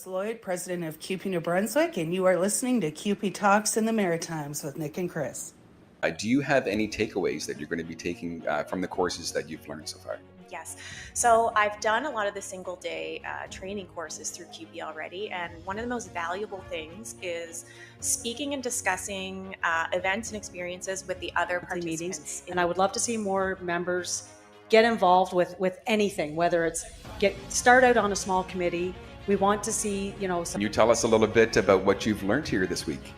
Lloyd, president of CUPE New Brunswick, and you are listening to CUPE Talks in the Maritimes with Nick and Chris. Do you have any takeaways that you're going to be taking from the courses that you've learned so far? Yes. So I've done a lot of the single day training courses through CUPE already. And one of the most valuable things is speaking and discussing events and experiences with the other participants. And I would love to see more members get involved with anything, whether it's start out on a small committee. We want to see, Can you tell us a little bit about what you've learned here this week?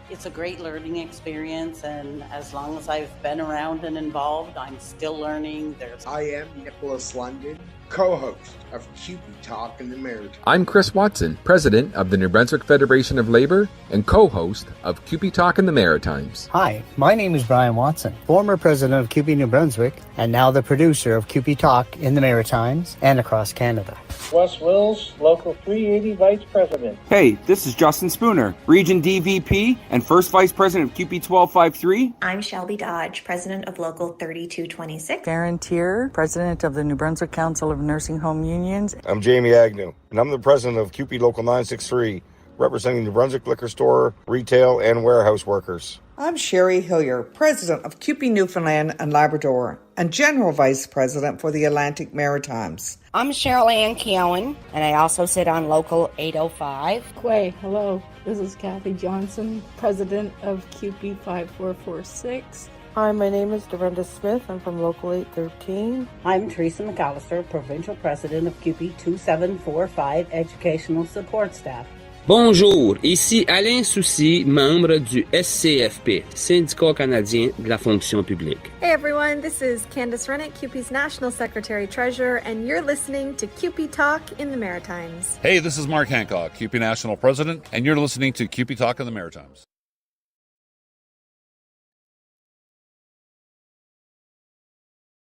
It's a great learning experience, and as long as I've been around and involved, I'm still learning. I am Nicholas London, co-host of CUPE Talk in the Maritimes. I'm Chris Watson, president of the New Brunswick Federation of Labour and co-host of CUPE Talk in the Maritimes. Hi, my name is Brian Watson, former president of CUPE New Brunswick and now the producer of CUPE Talk in the Maritimes and across Canada. Wes Wills, Local 380 Vice President. Hey, this is Justin Spooner, Region DVP and First Vice President of CUPE 1253. I'm Shelby Dodge, President of Local 3226. Karen Tier, President of the New Brunswick Council of Nursing Home Unions. I'm Jamie Agnew, and I'm the President of CUPE Local 963, representing New Brunswick Liquor Store, retail, and warehouse workers. I'm Sherry Hillier, President of CUPE Newfoundland and Labrador, and General Vice President for the Atlantic Maritimes. I'm Cheryl Ann Keown, and I also sit on Local 805. Quay, hello. This is Kathy Johnson, President of CUPE 5446. Hi, my name is Dorinda Smith. I'm from Local 813. I'm Teresa McAllister, Provincial President of CUPE 2745 Educational Support Staff. Bonjour, ici Alain Soucy, membre du SCFP, Syndicat Canadien de la Fonction Publique. Hey everyone, this is Candace Rennick, CUPE's National Secretary Treasurer, and you're listening to CUPE Talk in the Maritimes. Hey, this is Mark Hancock, CUPE National President, and you're listening to CUPE Talk in the Maritimes.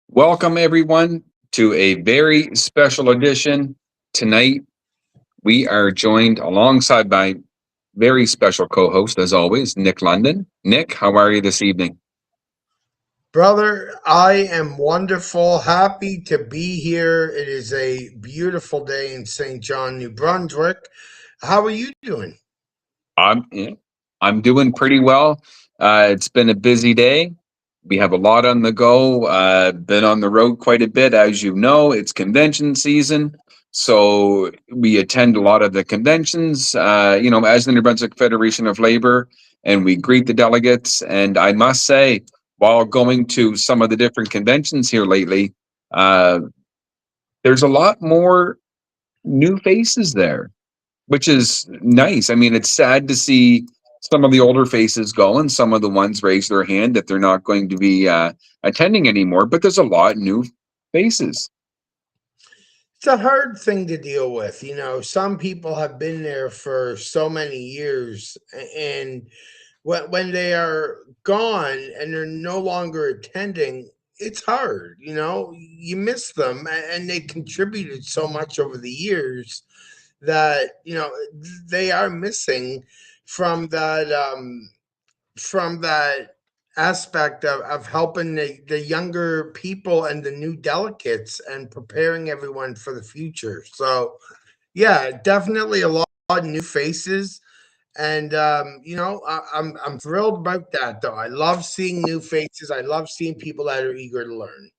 Welcome, everyone, to a very special edition. Tonight, we are joined alongside by very special co-host, as always, Nick London. Nick, how are you this evening? Brother, I am wonderful. Happy to be here. It is a beautiful day in St. John, New Brunswick. How are you doing? I'm doing pretty well. It's been a busy day. We have a lot on the go. Been on the road quite a bit. As you know, it's convention season. So we attend a lot of the conventions, as the New Brunswick Federation of Labour, and we greet the delegates. And I must say, while going to some of the different conventions here lately, there's a lot more new faces there, which is nice. I mean, it's sad to see some of the older faces go and some of the ones raise their hand that they're not going to be attending anymore, but there's a lot of new faces. It's a hard thing to deal with. Some people have been there for so many years, and when they are gone and they're no longer attending, it's hard. You miss them, and they contributed so much over the years that, they are missing from that aspect of helping the younger people and the new delegates and preparing everyone for the future. So yeah, definitely a lot of new faces, and I'm thrilled about that, though. I love seeing new faces. I love seeing people that are eager to learn.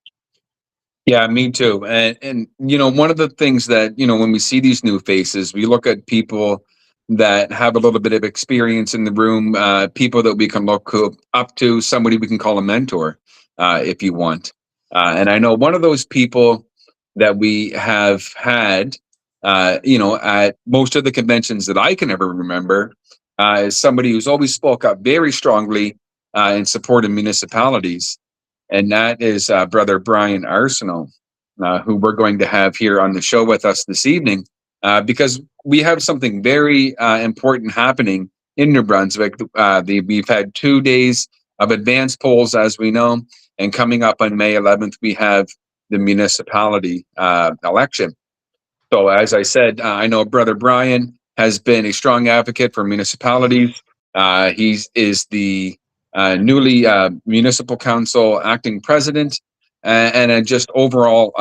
Yeah, me too. And one of the things that, when we see these new faces, we look at people that have a little bit of experience in the room, people that we can look up to, somebody we can call a mentor, if you want. And I know one of those people that we have had, at most of the conventions that I can ever remember, is somebody who's always spoke up very strongly in support of municipalities. And that is Brother Brian Arseneault, who we're going to have here on the show with us this evening. Because we have something very important happening in New Brunswick. We've had 2 days of advanced polls, as we know, and coming up on May 11th, we have the municipality election. So as I said, I know Brother Brian has been a strong advocate for municipalities. He is the newly municipal council acting president and a just overall,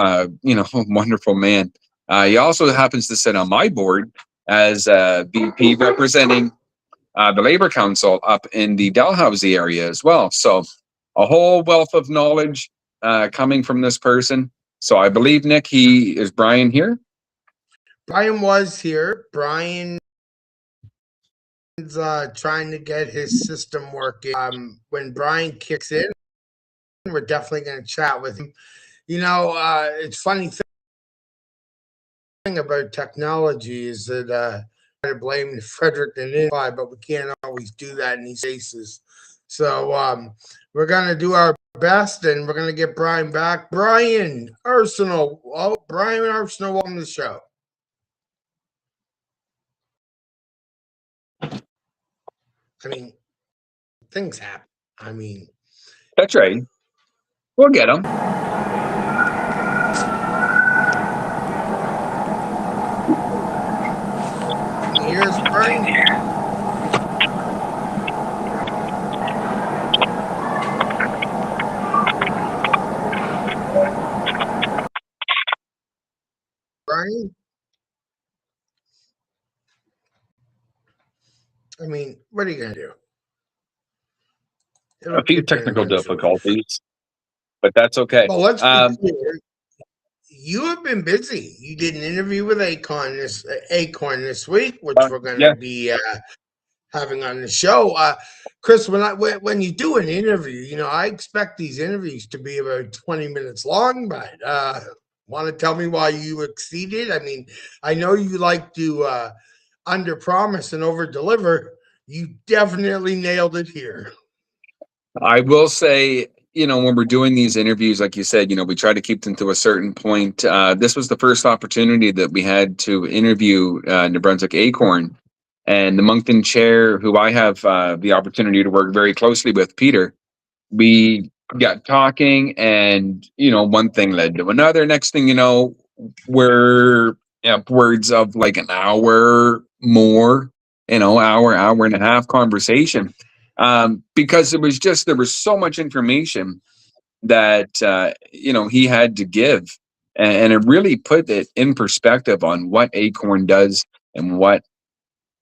wonderful man. He also happens to sit on my board as VP representing the Labor Council up in the Dalhousie area as well. So a whole wealth of knowledge coming from this person. So I believe, Nick, is Brian here? Brian was here. Brian is trying to get his system working. When Brian kicks in, we're definitely going to chat with him. You know, it's funny thing about technology is that I blame Frederick and Infi, but we can't always do that in these cases. So we're going to do our best, and we're going to get Brian back. Brian Arseneault. Oh, Brian Arseneault, welcome to the show. I mean, things happen. I mean, that's right. We'll get them. Here's Brian. Brian? I mean, what are you going to do? A few technical difficulties, but that's okay. Well, let's be clear. You have been busy. You did an interview with ACORN this week, which we're going to be having on the show. Chris, when you do an interview, you know, I expect these interviews to be about 20 minutes long, but want to tell me why you exceeded? I mean, I know you like to under promise and over deliver. You definitely nailed it here. I will say, you know, when we're doing these interviews, like you said, you know, we try to keep them to a certain point. This was the first opportunity that we had to interview New Brunswick ACORN, and the Moncton chair, who I have the opportunity to work very closely with, Peter. We got talking, and, you know, one thing led to another. Next thing you know, we're upwards of like an hour more, you know, hour and a half conversation. Because there was so much information that, you know, he had to give, and it really put it in perspective on what ACORN does and what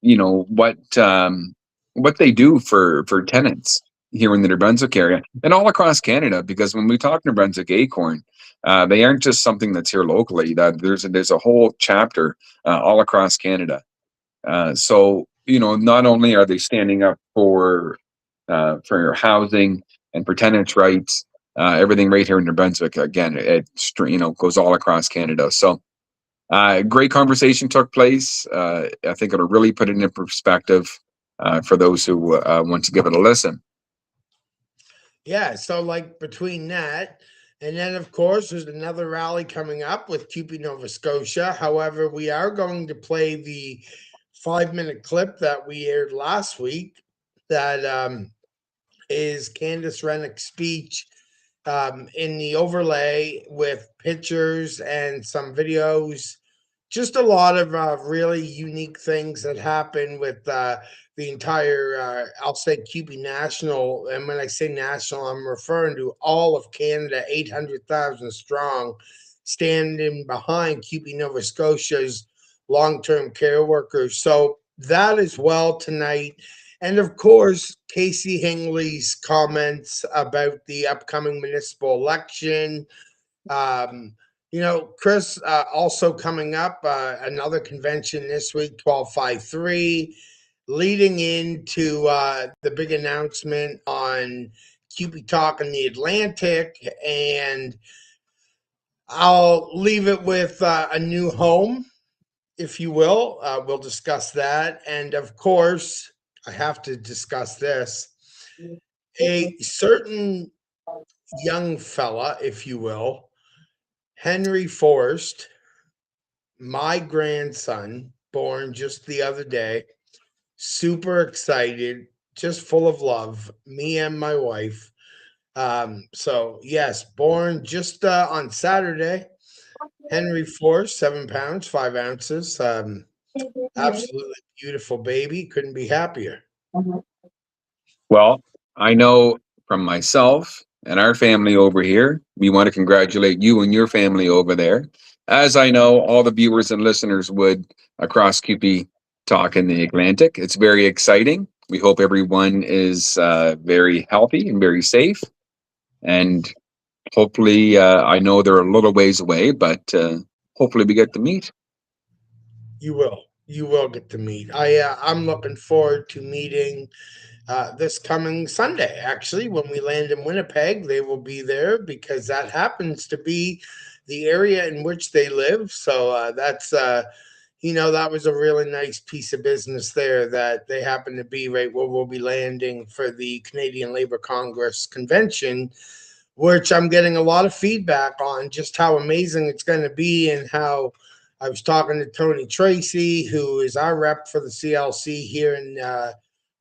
they do for tenants here in the New Brunswick area and all across Canada. Because when we talk New Brunswick ACORN, they aren't just something that's here locally. There's a whole chapter all across Canada. So, you know, not only are they standing up for housing and for tenants' rights, everything right here in New Brunswick. Again, it goes all across Canada. So, great conversation took place. I think it'll really put it in perspective for those who want to give it a listen. Yeah. So, like between that, and then of course there's another rally coming up with CUPE Nova Scotia. However, we are going to play the 5-minute clip that we aired last week. That is Candace Rennick's speech in the overlay with pictures and some videos. Just a lot of really unique things that happen with the entire, I'll say CUPE National. And when I say national, I'm referring to all of Canada, 800,000 strong, standing behind CUPE Nova Scotia's long-term care workers. So that as well tonight. And of course, Casey Hingley's comments about the upcoming municipal election. You know, Chris, also coming up, another convention this week, 1253, leading into the big announcement on CUPE Talk in the Atlantic. And I'll leave it with a new home, if you will. We'll discuss that. And of course, I have to discuss this. A certain young fella, if you will, Henry Forrest, my grandson, born just the other day, super excited, just full of love, me and my wife. So yes, born just on Saturday, Henry Forrest, 7 pounds, 5 ounces. Absolutely beautiful baby. Couldn't be happier. Well, I know from myself and our family over here, we want to congratulate you and your family over there, as I know all the viewers and listeners would across CUPE Talk in the Atlantic. It's very exciting. We hope everyone is very healthy and very safe. And hopefully, I know they're a little ways away, but hopefully we get to meet. You will. You will get to meet. I'm looking forward to meeting this coming Sunday. Actually, when we land in Winnipeg, they will be there because that happens to be the area in which they live. So that's that was a really nice piece of business there that they happen to be right where we'll be landing for the Canadian Labour Congress convention, which I'm getting a lot of feedback on just how amazing it's going to be. And how I was talking to Tony Tracy, who is our rep for the CLC here in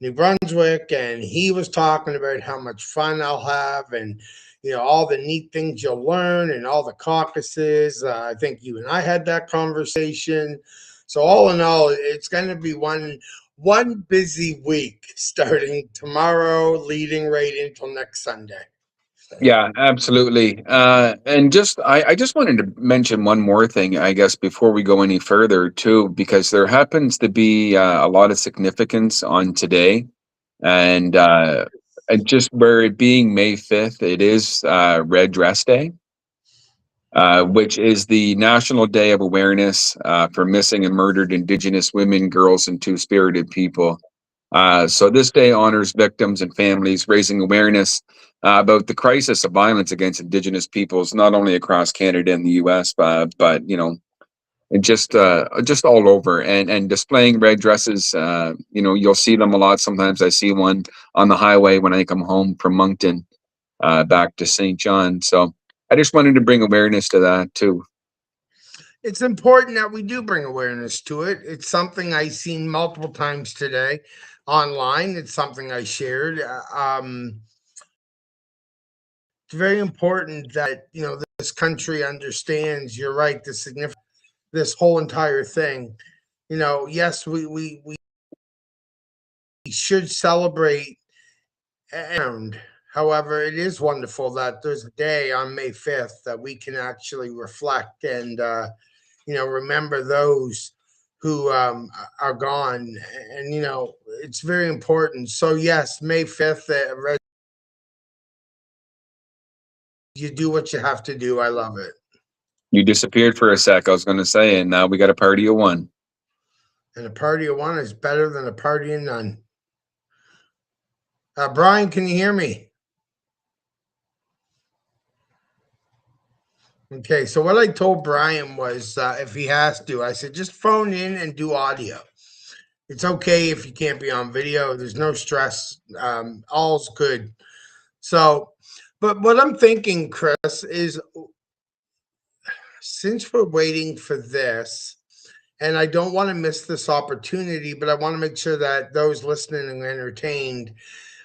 New Brunswick, and he was talking about how much fun I'll have and all the neat things you'll learn and all the caucuses. I think you and I had that conversation. So all in all, it's going to be one busy week starting tomorrow, leading right until next Sunday. Yeah, absolutely. And I just wanted to mention one more thing, I guess, before we go any further too, because there happens to be a lot of significance on today, and just where it being May 5th, it is Red Dress Day, which is the National Day of Awareness for missing and murdered Indigenous women, girls, and two-spirited people. So this day honors victims and families, raising awareness about the crisis of violence against Indigenous peoples, not only across Canada and the U.S., but and just all over, and displaying red dresses. You'll see them a lot. Sometimes I see one on the highway when I come home from Moncton back to St. John. So I just wanted to bring awareness to that too. It's important that we do bring awareness to it. It's something I've seen multiple times today online. It's something I shared. It's very important that this country understands. You're right. The significance, this whole entire thing. Yes, we should celebrate. And however, it is wonderful that there's a day on May 5th that we can actually reflect and remember those who are gone. And it's very important. So yes, May 5th. You do what you have to do. I love it. You disappeared for a sec, I was going to say, and now we got a party of one. And a party of one is better than a party of none. Brian, can you hear me? Okay, so what I told Brian was if he has to, I said, just phone in and do audio. It's okay if you can't be on video. There's no stress. All's good. So, but what I'm thinking, Chris, is since we're waiting for this, and I don't want to miss this opportunity, but I want to make sure that those listening are entertained.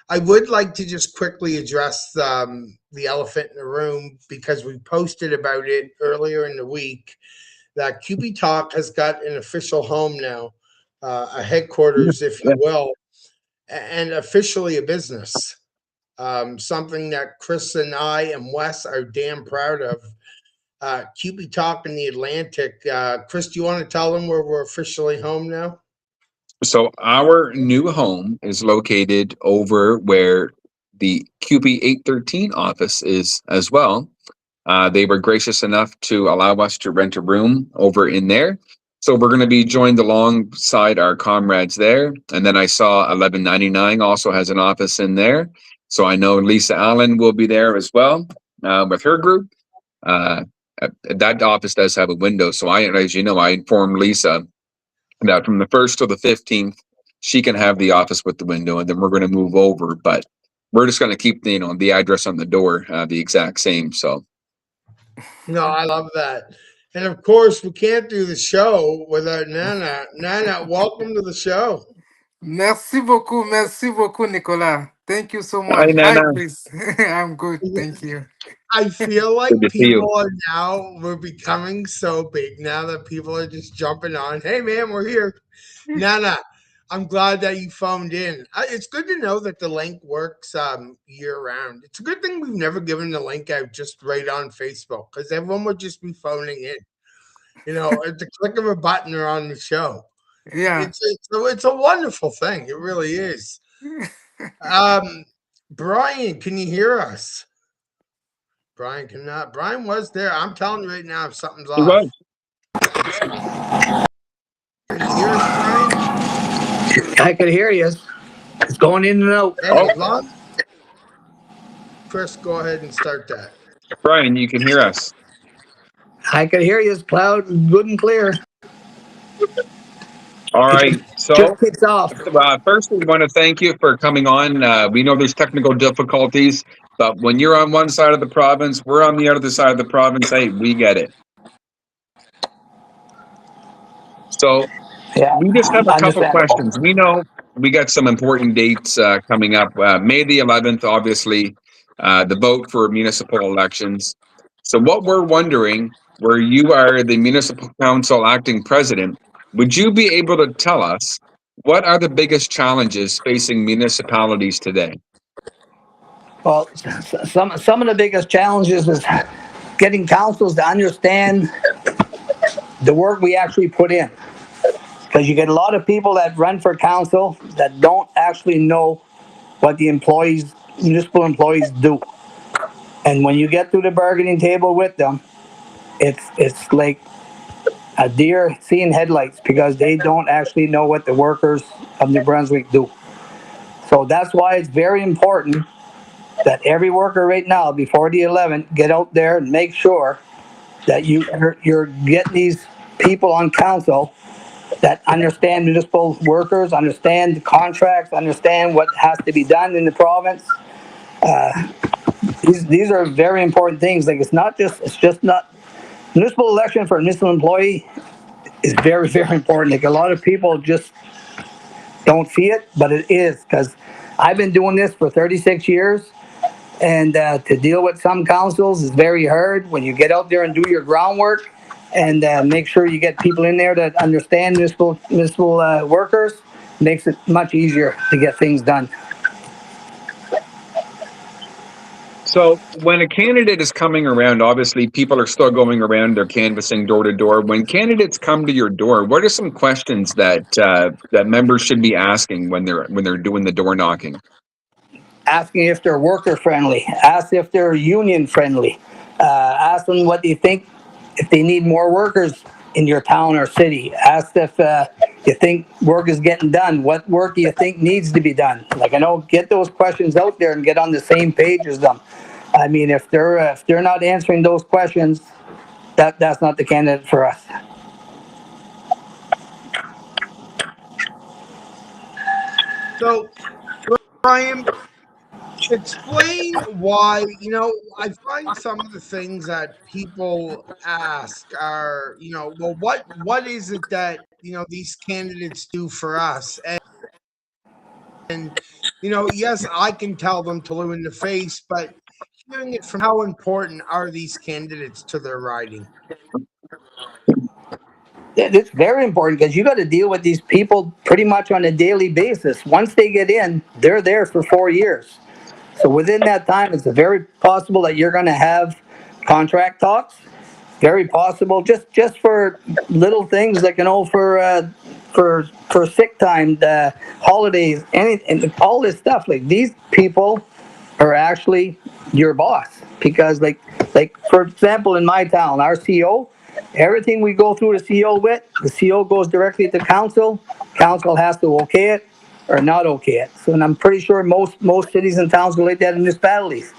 I would like to just quickly address the elephant in the room, because we posted about it earlier in the week that CUPE Talk has got an official home now, a headquarters, if you will, and officially a business. Something that Chris and I and Wes are damn proud of. CUPE Talk in the Atlantic. Chris, do you want to tell them where we're officially home now? So our new home is located over where the CUPE 813 office is as well. They were gracious enough to allow us to rent a room over in there. So we're going to be joined alongside our comrades there. And then I saw 1199 also has an office in there. So I know Lisa Allen will be there as well with her group. That office does have a window. So as you know, I informed Lisa that from the 1st to the 15th, she can have the office with the window, and then we're going to move over. But we're just going to keep the address on the door the exact same. So, no, I love that. And of course, we can't do the show without Nana. Nana, welcome to the show. Merci beaucoup, Nicolas. Thank you so much. Hi, Nana. Hi, Chris. I'm good, thank you. I feel like people are now, we're becoming so big now that people are just jumping on. Hey, man, we're here. Nana, I'm glad that you phoned in. It's good to know that the link works year round. It's a good thing we've never given the link out just right on Facebook, because everyone would just be phoning in. At the click of a button, they're on the show. Yeah. It's a wonderful thing. It really is. Brian, can you hear us? Brian cannot. Brian was there. I'm telling you right now, if something's He off. was. Can you hear us, Brian? I can hear you. It's going in and out. Hey, Chris, go ahead and start that. Brian, you can hear us. I can hear you. It's loud, good and clear. All right. So, just kicks off. First, we want to thank you for coming on. We know there's technical difficulties, but when you're on one side of the province, we're on the other side of the province. Hey, we get it. So, we just have a couple questions. We know we got some important dates coming up. May the 11th, obviously, the vote for municipal elections. So, what we're wondering, where you are the municipal council acting president, would you be able to tell us what are the biggest challenges facing municipalities today? Well, some of the biggest challenges is getting councils to understand the work we actually put in. Because you get a lot of people that run for council that don't actually know what the municipal employees do. And when you get to the bargaining table with them, it's like a deer seeing headlights, because they don't actually know what the workers of New Brunswick do. So that's why it's very important that every worker right now, before the 11th, get out there and make sure that you're getting these people on council that understand municipal workers, understand the contracts, understand what has to be done in the province. These are very important things. Like it's just not municipal election for a municipal employee is very, very important. Like a lot of people just don't see it, but it is, because I've been doing this for 36 years, and to deal with some councils is very hard. When you get out there and do your groundwork and make sure you get people in there that understand municipal workers, makes it much easier to get things done. So when a candidate is coming around, obviously people are still going around, they're canvassing door to door. When candidates come to your door, what are some questions that that members should be asking when they're doing the door knocking? Asking if they're worker friendly, ask if they're union friendly, ask them what do you think, if they need more workers in your town or city. Ask if you think work is getting done. What work do you think needs to be done? Like, I know, get those questions out there and get on the same page as them. I mean, if they're not answering those questions, that's not the candidate for us. So, Brian, explain why, I find some of the things that people ask are, well, what is it that, these candidates do for us? And yes, I can tell them to blue in the face, but hearing it from how important are these candidates to their riding? It's very important, because you got to deal with these people pretty much on a daily basis. Once they get in, they're there for 4 years. So within that time, it's very possible that you're going to have contract talks. Very possible, just for little things like, for sick time, holidays, and all this stuff. Like, these people are actually your boss, because like for example, in my town, our CO, everything we go through the CO with, the CO goes directly to council. Council has to okay it or not okay it. So, and I'm pretty sure most cities and towns go like that in municipalities.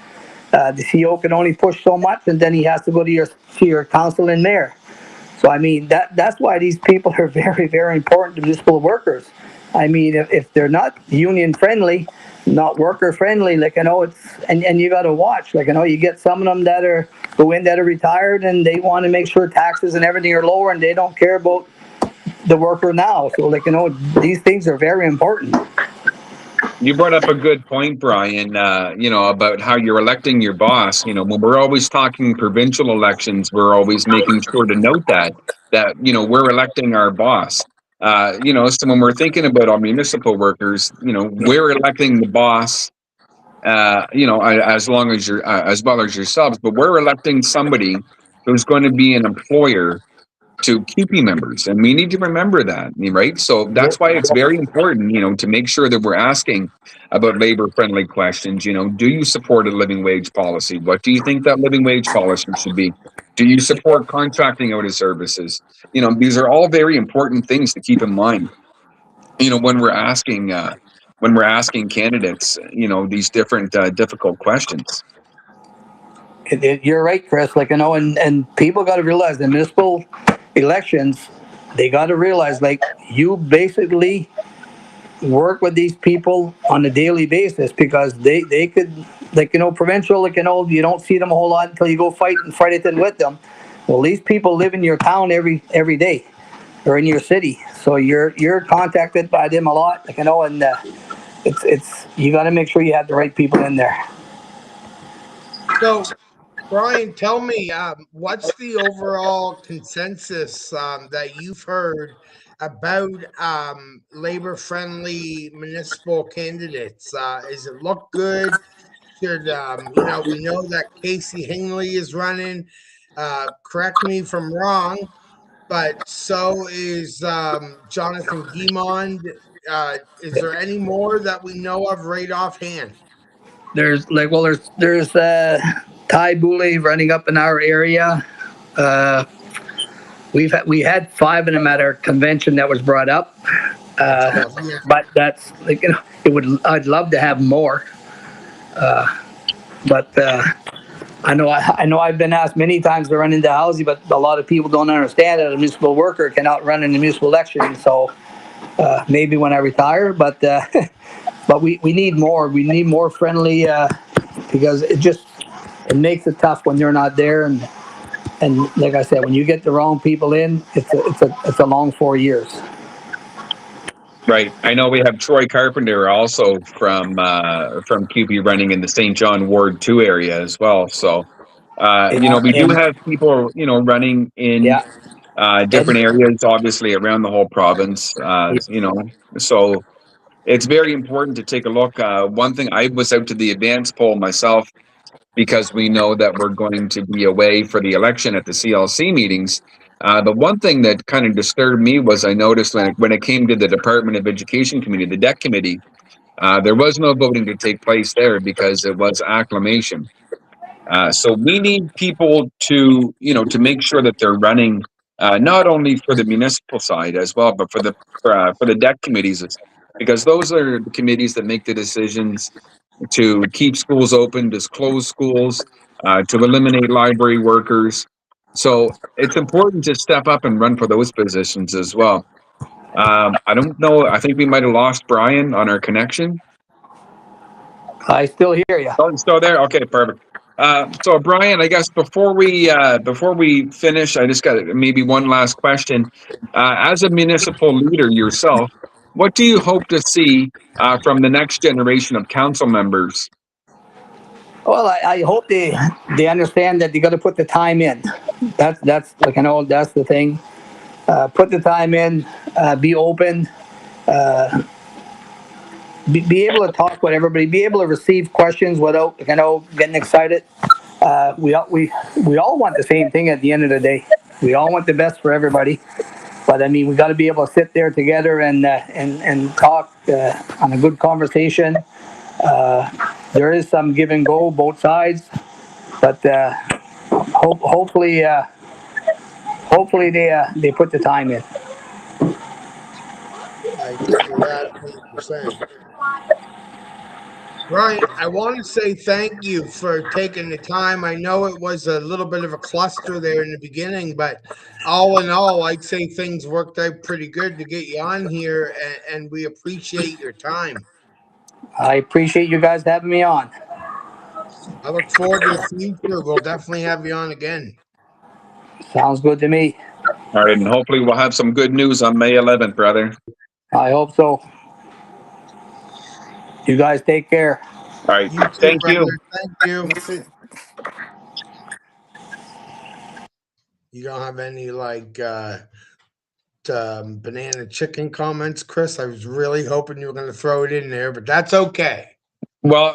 The CEO can only push so much, and then he has to go to your council and mayor. So I mean, that's why these people are very, very important to municipal workers. I mean, if they're not union friendly, not worker friendly, it's and you got to watch. You get some of them that are retired, and they want to make sure taxes and everything are lower, and they don't care about the worker now. So these things are very important. You brought up a good point, Brian, about how you're electing your boss. When we're always talking provincial elections, we're always making sure to note that we're electing our boss. So when we're thinking about our municipal workers, we're electing the boss, as well as yourselves, but we're electing somebody who's going to be an employer to CUPE members, and we need to remember that, right? So that's why it's very important, to make sure that we're asking about labor-friendly questions. Do you support a living wage policy? What do you think that living wage policy should be? Do you support contracting out of services? These are all very important things to keep in mind. When we're asking candidates, these different difficult questions. You're right, Chris. And people got to realize the municipal elections, they got to realize, you basically work with these people on a daily basis, because they could, provincial, you don't see them a whole lot until you go fight in Fredericton with them. Well, these people live in your town every day, or in your city, so you're contacted by them a lot, and it's you got to make sure you have the right people in there. So, Brian, tell me, what's the overall consensus that you've heard about labor-friendly municipal candidates? Does it look good? Should we know that Casey Hingley is running. Correct me if I'm wrong, but so is Jonathan Guimond. Is there any more that we know of right offhand? There's Ty Booley running up in our area. We had 5 of them at our convention that was brought up, but that's I'd love to have more, but I know I've been asked many times to run into housing, but a lot of people don't understand that a municipal worker cannot run in the municipal election. So maybe when I retire, but we need more. We need more friendly, because it makes it tough when you're not there, and like I said, when you get the wrong people in, it's a long 4 years. Right. I know we have Troy Carpenter also from CUPE running in the St. John Ward 2 area as well. So we do have people running in different areas, obviously around the whole province. So it's very important to take a look. One thing, I was out to the advance poll myself, because we know that we're going to be away for the election at the CLC meetings. The one thing that kind of disturbed me was I noticed when it came to the Department of Education Committee, the DEC committee, there was no voting to take place there because it was acclamation. So we need people to make sure that they're running not only for the municipal side as well, but for the DEC committees, because those are the committees that make the decisions to keep schools open, to close schools, to eliminate library workers. So it's important to step up and run for those positions as well. I don't know. I think we might have lost Brian on our connection. I still hear you. Oh, still there? Okay, perfect. So Brian, I guess before we finish, I just got maybe one last question. As a municipal leader yourself, what do you hope to see from the next generation of council members? Well, I hope they understand that they got to put the time in. That's that's the thing. Put the time in. Be open. Be able to talk with everybody. Be able to receive questions without getting excited. We all want the same thing at the end of the day. We all want the best for everybody. But I mean, we got to be able to sit there together and talk on a good conversation. There is some give and go both sides, but hopefully they put the time in. I agree with that 100%. Brian, I want to say thank you for taking the time. I know it was a little bit of a cluster there in the beginning, but all in all, I'd say things worked out pretty good to get you on here, and we appreciate your time. I appreciate you guys having me on. I look forward to the future. We'll definitely have you on again. Sounds good to me. All right, and hopefully we'll have some good news on May 11th, brother. I hope so. You guys take care. All right, thank you. Thank you. You don't have any banana chicken comments, Chris? I was really hoping you were going to throw it in there, but that's okay. Well,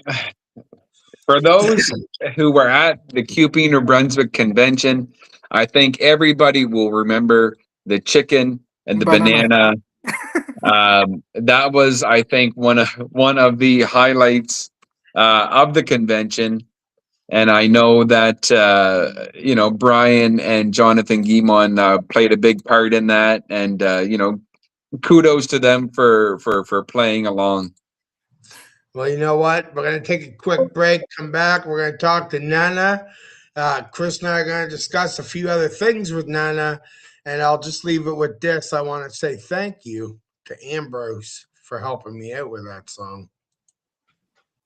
for those who were at the CUPE New Brunswick convention, I think everybody will remember the chicken and the Banana. banana. That was, I think, one of the highlights of the convention. And I know that Brian and Jonathan Guimond played a big part in that, and kudos to them for playing along. Well, you know what? We're going to take a quick break, come back. We're going to talk to Nana. Chris and I are going to discuss a few other things with Nana, and I'll just leave it with this. I want to say thank you to Ambrose for helping me out with that song.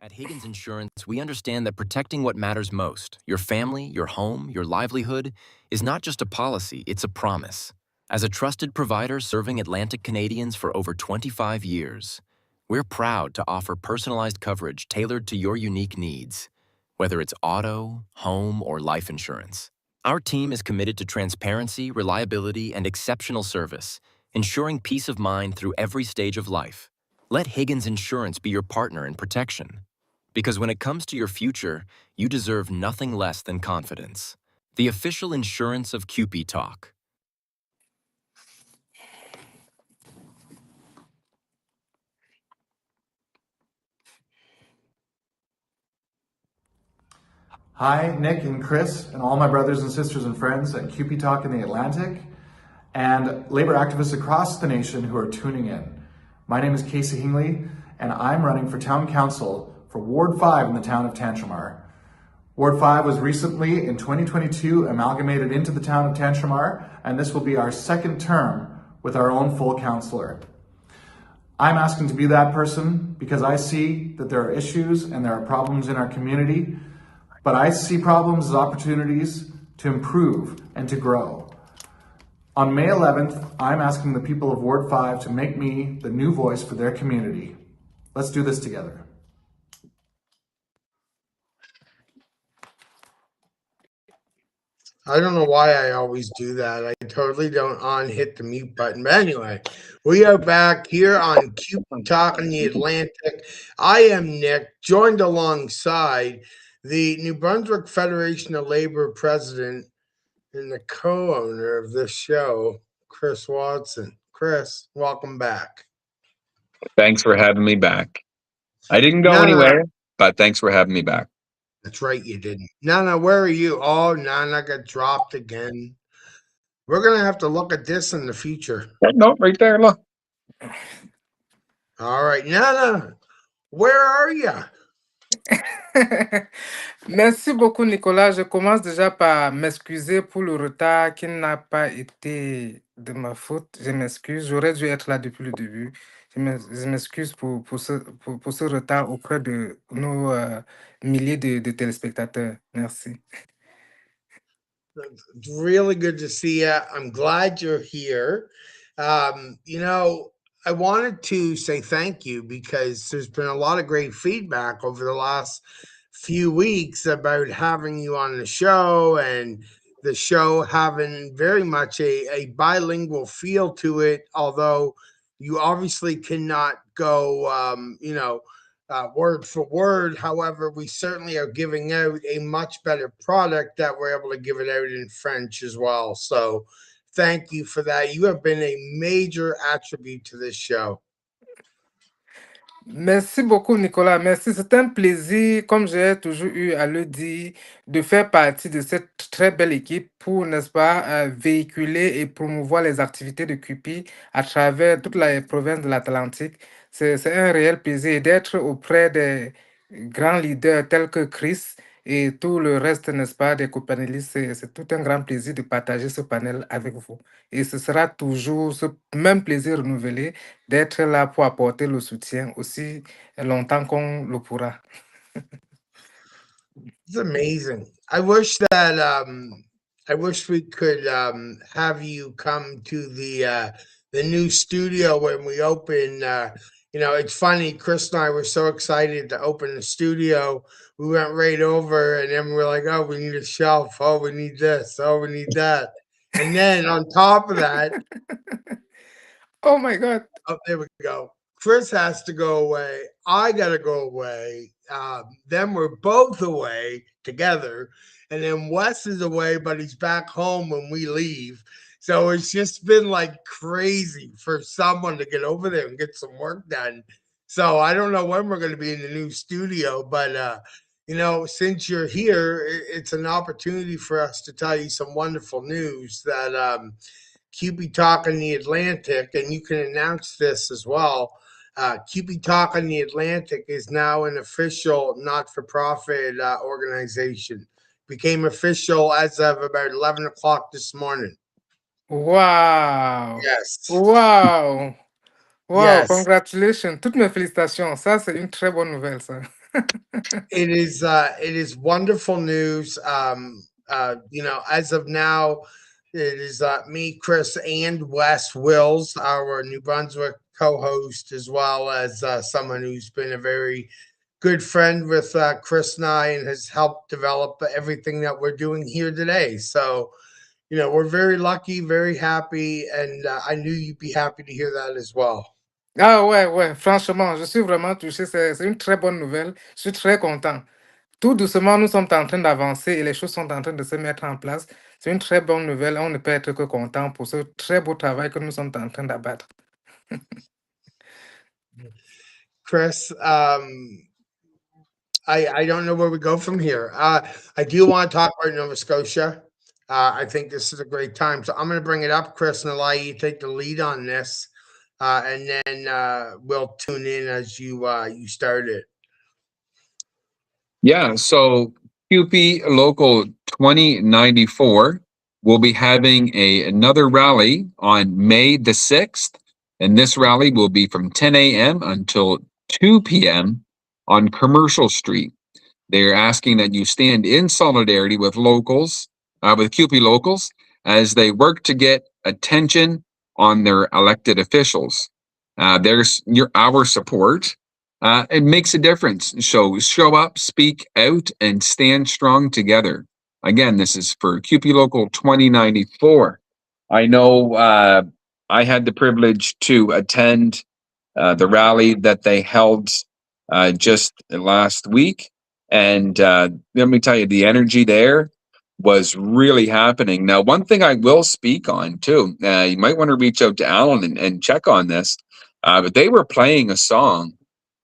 At Higgins Insurance, we understand that protecting what matters most, your family, your home, your livelihood, is not just a policy, it's a promise. As a trusted provider serving Atlantic Canadians for over 25 years, we're proud to offer personalized coverage tailored to your unique needs, whether it's auto, home, or life insurance. Our team is committed to transparency, reliability, and exceptional service, ensuring peace of mind through every stage of life. Let Higgins Insurance be your partner in protection. Because when it comes to your future, you deserve nothing less than confidence. The official insurance of CUPE Talk. Hi, Nick and Chris, and all my brothers and sisters and friends at CUPE Talk in the Atlantic, and labor activists across the nation who are tuning in. My name is Casey Hingley, and I'm running for Town Council for Ward 5 in the town of Tantramar. Ward 5 was recently, in 2022, amalgamated into the town of Tantramar, and this will be our second term with our own full councillor. I'm asking to be that person because I see that there are issues and there are problems in our community, but I see problems as opportunities to improve and to grow. On May 11th, I'm asking the people of Ward 5 to make me the new voice for their community. Let's do this together. I don't know why I always do that. I totally don't hit the mute button. But anyway, we are back here on CUPE Talk in the Atlantic. I am Nick, joined alongside the New Brunswick Federation of Labor president and the co-owner of this show, Chris Watson. Chris, welcome back. Thanks for having me back. I didn't go anywhere, but thanks for having me back. That's right, you didn't. Nana, where are you? Oh, Nana got dropped again. We're going to have to look at this in the future. No, right there, look. All right, Nana, where are you? Merci beaucoup, Nicolas. Je commence déjà par m'excuser pour le retard qui n'a pas été de ma faute. Je m'excuse. J'aurais dû être là depuis le début. Je m'excuse pour ce retard auprès de nos milliers de téléspectateurs. Merci. It's really good to see you. I'm glad you're here. I wanted to say thank you because there's been a lot of great feedback over the last few weeks about having you on the show and the show having very much a bilingual feel to it, although you obviously cannot go, word for word. However, we certainly are giving out a much better product that we're able to give it out in French as well. So thank you for that. You have been a major attribute to this show. Merci beaucoup, Nicolas. Merci. C'est un plaisir, comme j'ai toujours eu à le dire, de faire partie de cette très belle équipe pour, n'est-ce pas, véhiculer et promouvoir les activités de CUPE à travers toute la province de l'Atlantique. C'est un réel plaisir d'être auprès des grands leaders tels que Chris et tout le reste, n'est-ce pas, des copanélistes. C'est tout un grand plaisir de partager ce panel avec vous. Et ce sera toujours ce même plaisir renouvelé d'être là pour apporter le soutien aussi longtemps qu'on le pourra. It's amazing. I wish we could have you come to the new studio when we open. It's funny. Chris and I were so excited to open the studio. We went right over, and then we're like, "Oh, we need a shelf. Oh, we need this. Oh, we need that." And then on top of that, oh my God! Oh, there we go. Chris has to go away. I got to go away. Then we're both away together. And then Wes is away, but he's back home when we leave. So it's just been like crazy for someone to get over there and get some work done. So I don't know when we're going to be in the new studio, but since you're here, it's an opportunity for us to tell you some wonderful news that CUPE Talk in the Atlantic, and you can announce this as well. CUPE Talk in the Atlantic is now an official not-for-profit organization. Became official as of about 11 o'clock this morning. Wow! Yes. Wow! Wow! Yes. Congratulations! Toutes mes félicitations. Ça, c'est une très bonne nouvelle, ça. It is wonderful news. As of now, it is me, Chris, and Wes Wills, our New Brunswick co-host, as well as someone who's been a very good friend with Chris and I and has helped develop everything that we're doing here today. So, we're very lucky, very happy, and I knew you'd be happy to hear that as well. Ah ouais, franchement, je suis vraiment touché. C'est une très bonne nouvelle. Je suis très content. Tout doucement, nous sommes en train d'avancer et les choses sont en train de se mettre en place. C'est une très bonne nouvelle. On ne peut être que content pour ce très beau travail que nous sommes en train d'abattre. Chris, I don't know where we go from here. I do want to talk about Nova Scotia. I think this is a great time. So I'm going to bring it up, Chris, and allow you to take the lead on this. And then we'll tune in as you start it. Yeah, so CUPE Local 2094 will be having another rally on May the 6th. And this rally will be from 10 a.m. until 2 p.m. on Commercial Street. They're asking that you stand in solidarity with locals, with CUPE locals, as they work to get attention on their elected officials. There's our support. It makes a difference. So show up, speak out, and stand strong together. Again, this is for CUPE Local 2094. I know I had the privilege to attend the rally that they held just last week. And let me tell you, the energy there was really happening. Now, one thing I will speak on too, you might want to reach out to Alan and check on this, but they were playing a song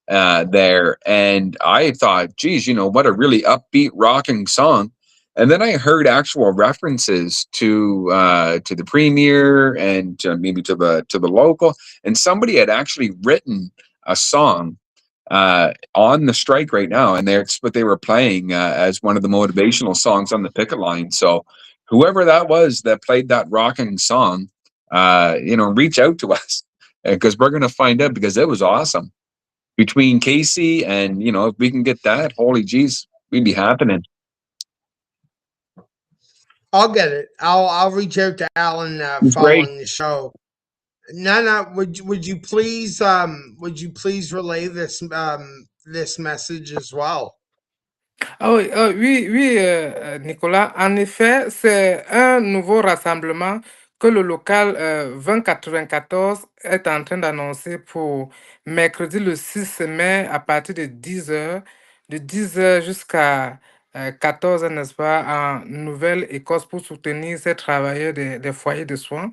there, and I thought, geez, what a really upbeat rocking song. And then I heard actual references to the premier and maybe to the local, and somebody had actually written a song on the strike right now, and that's what they were playing as one of the motivational songs on the picket line. So whoever that was that played that rocking song, reach out to us because we're going to find out, because it was awesome. Between Casey and, if we can get that, holy geez, we'd be happening. I'll get it. I'll reach out to Alan following the show. Nana, would you please relay this this message as well? Oui, Nicolas. En effet, c'est un nouveau rassemblement que le local 2094 est en train d'annoncer pour mercredi le 6 mai à partir de 10h, de 10h jusqu'à 14h, n'est-ce pas, en Nouvelle-Écosse pour soutenir ces travailleurs des foyers de soins.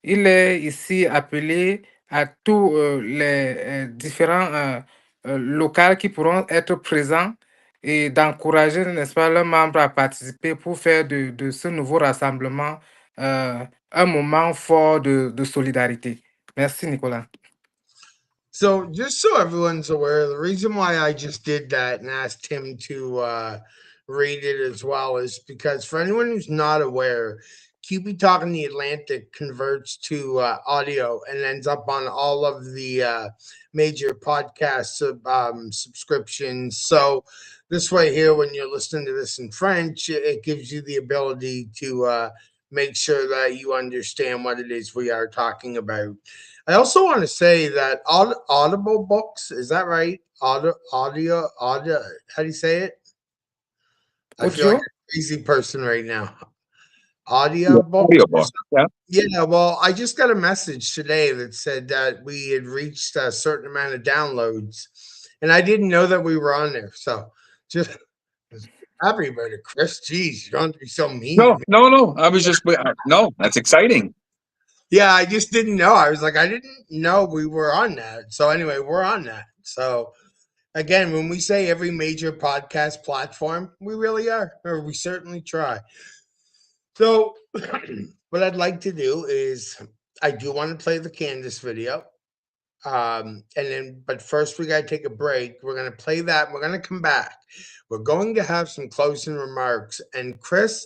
Il est ici appelé à tous les différents locaux qui pourront être présents et d'encourager, n'est-ce pas, leurs membres à participer pour faire de ce nouveau rassemblement un moment fort de solidarité. Merci, Nicolas. So just so everyone's aware, the reason why I just did that and asked him to read it as well is because for anyone who's not aware, CUPE Talk in the Atlantic converts to audio and ends up on all of the major podcast subscriptions. So this way here, when you're listening to this in French, it gives you the ability to make sure that you understand what it is we are talking about. I also want to say that Audible Books, is that right? Audio, how do you say it? I feel like a crazy person right now. audiobook. Audiobook. Yeah. Yeah, well, I just got a message today that said that we had reached a certain amount of downloads, and I didn't know that we were on there. So just happy about it, Chris. Jeez, you don't have to be so mean. No. I was just no. That's exciting. Yeah, I just didn't know. I was like, I didn't know we were on that. So anyway, we're on that. So again, when we say every major podcast platform, we really are, or we certainly try. So what I'd like to do is I do want to play the Candace video. But first we got to take a break. We're going to play that. We're going to come back. We're going to have some closing remarks. And Chris,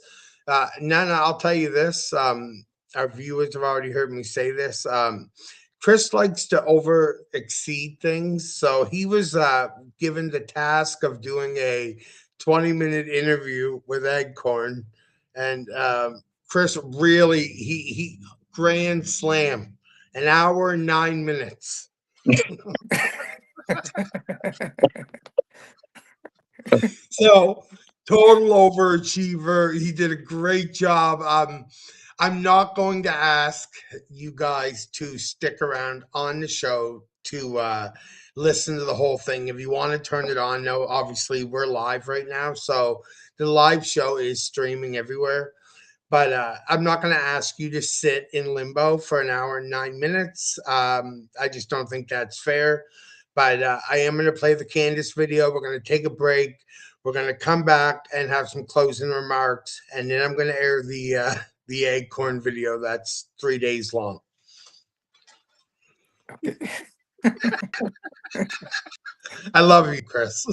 Nana, I'll tell you this. Our viewers have already heard me say this. Chris likes to exceed things. So he was given the task of doing a 20-minute interview with ACORN. And Chris really, he grand slam, 1 hour and 9 minutes. So total overachiever. He did a great job. I'm not going to ask you guys to stick around on the show to listen to the whole thing. If you want to turn it on, no, obviously we're live right now. So the live show is streaming everywhere. But I'm not going to ask you to sit in limbo for 1 hour and 9 minutes. I just don't think that's fair. But I am going to play the Candace video. We're going to take a break. We're going to come back and have some closing remarks. And then I'm going to air the ACORN video that's 3 days long. Okay. I love you, Chris.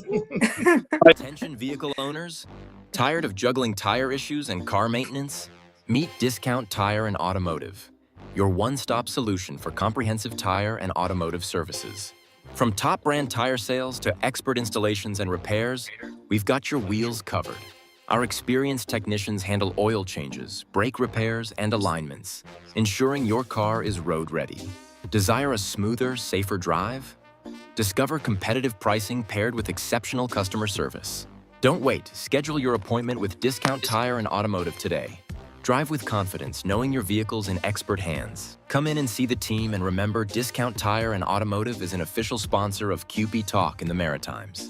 Attention vehicle owners, tired of juggling tire issues and car maintenance? Meet Discount Tire and Automotive, your one-stop solution for comprehensive tire and automotive services. From top brand tire sales to expert installations and repairs, we've got your wheels covered. Our experienced technicians handle oil changes, brake repairs, and alignments, ensuring your car is road ready. Desire a smoother, safer drive? Discover competitive pricing paired with exceptional customer service. Don't wait. Schedule your appointment with Discount Tire and Automotive today. Drive with confidence, knowing your vehicle's in expert hands. Come in and see the team, and remember, Discount Tire and Automotive is an official sponsor of CUPE Talk in the Maritimes.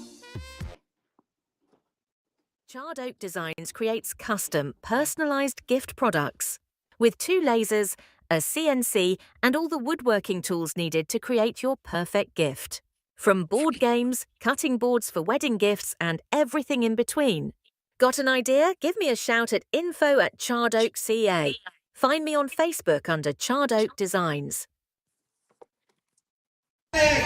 Charred Oak Designs creates custom, personalized gift products. With 2 lasers, a CNC, and all the woodworking tools needed to create your perfect gift. From board games, cutting boards for wedding gifts, and everything in between. Got an idea? Give me a shout at info@charredoak.ca. Find me on Facebook under Charred Oak Designs. Okay,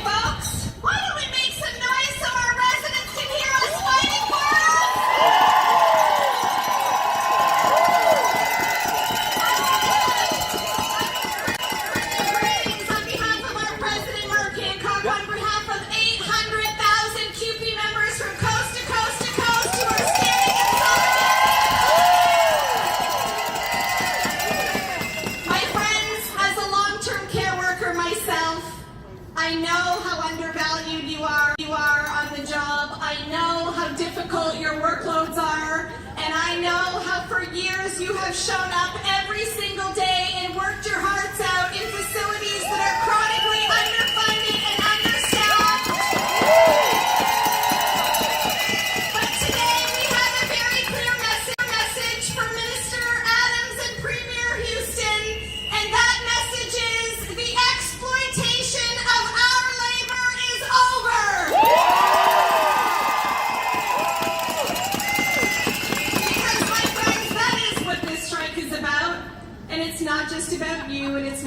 folks, why don't we make some noise so our residents can hear us fighting for us? Greetings on behalf of our president, Mark Hancock, on behalf of 800,000 CUPE members from coast to coast to coast who are standing in solidarity. My friends, as a long-term care worker myself, I know how undervalued you are on the job. I know how difficult your workloads are. And I know how for years you have shown up every single day and worked your hearts out in facilities that are chronically underfunded and understaffed. But today we have a very clear message from Minister Adams and Premier Houston. And that message is the exploitation of our labor is over. Because, my friends, that is what this strike is about. And it's not just about you, and it's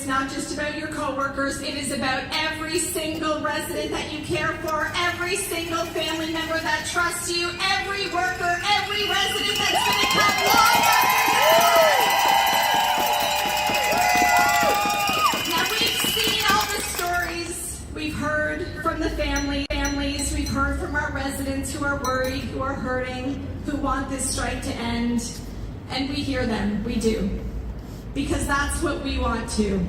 not just about your coworkers. It is about every single resident that you care for, every single family member that trusts you, every worker, every resident that's going to come long after. Now, we've seen all the stories. We've heard from the families. We've heard from our residents who are worried, who are hurting, who want this strike to end. And we hear them. We do. Because that's what we want to.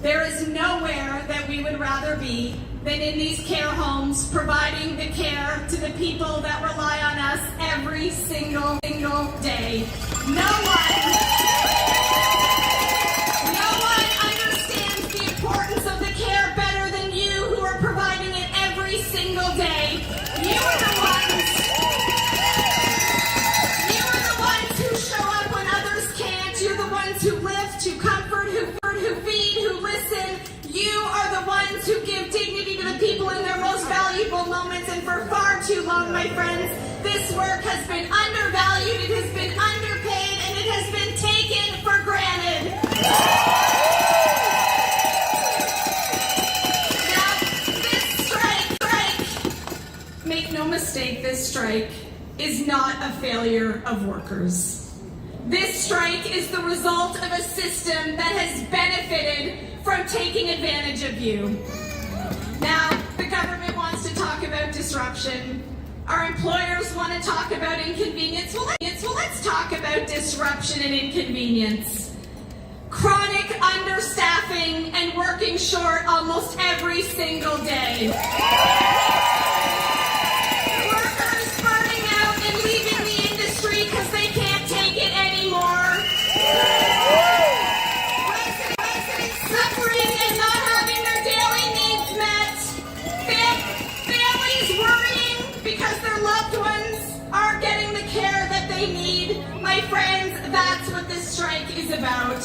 There is nowhere that we would rather be than in these care homes, providing the care to the people that rely on us every single day. No one understands the importance of the care better than you who are providing it every single day. You are the ones who show up when others can't. You're the ones who lift, who comfort, who feed, who listen. You are the ones who give dignity to the people in their most valuable moments, and for far too long, my friends, this work has been undervalued, it has been underpaid, and it has been taken for granted. Now, this strike, make no mistake, this strike is not a failure of workers. This strike is the result of a system that has benefited from taking advantage of you. Now, the government wants to talk about disruption. Our employers want to talk about inconvenience. Well, let's talk about disruption and inconvenience. Chronic understaffing and working short almost every single day. Workers burning out and leaving the industry because they can't take it anymore. Residents suffering and not having their daily needs met. Families worrying because their loved ones aren't getting the care that they need. My friends, that's what this strike is about.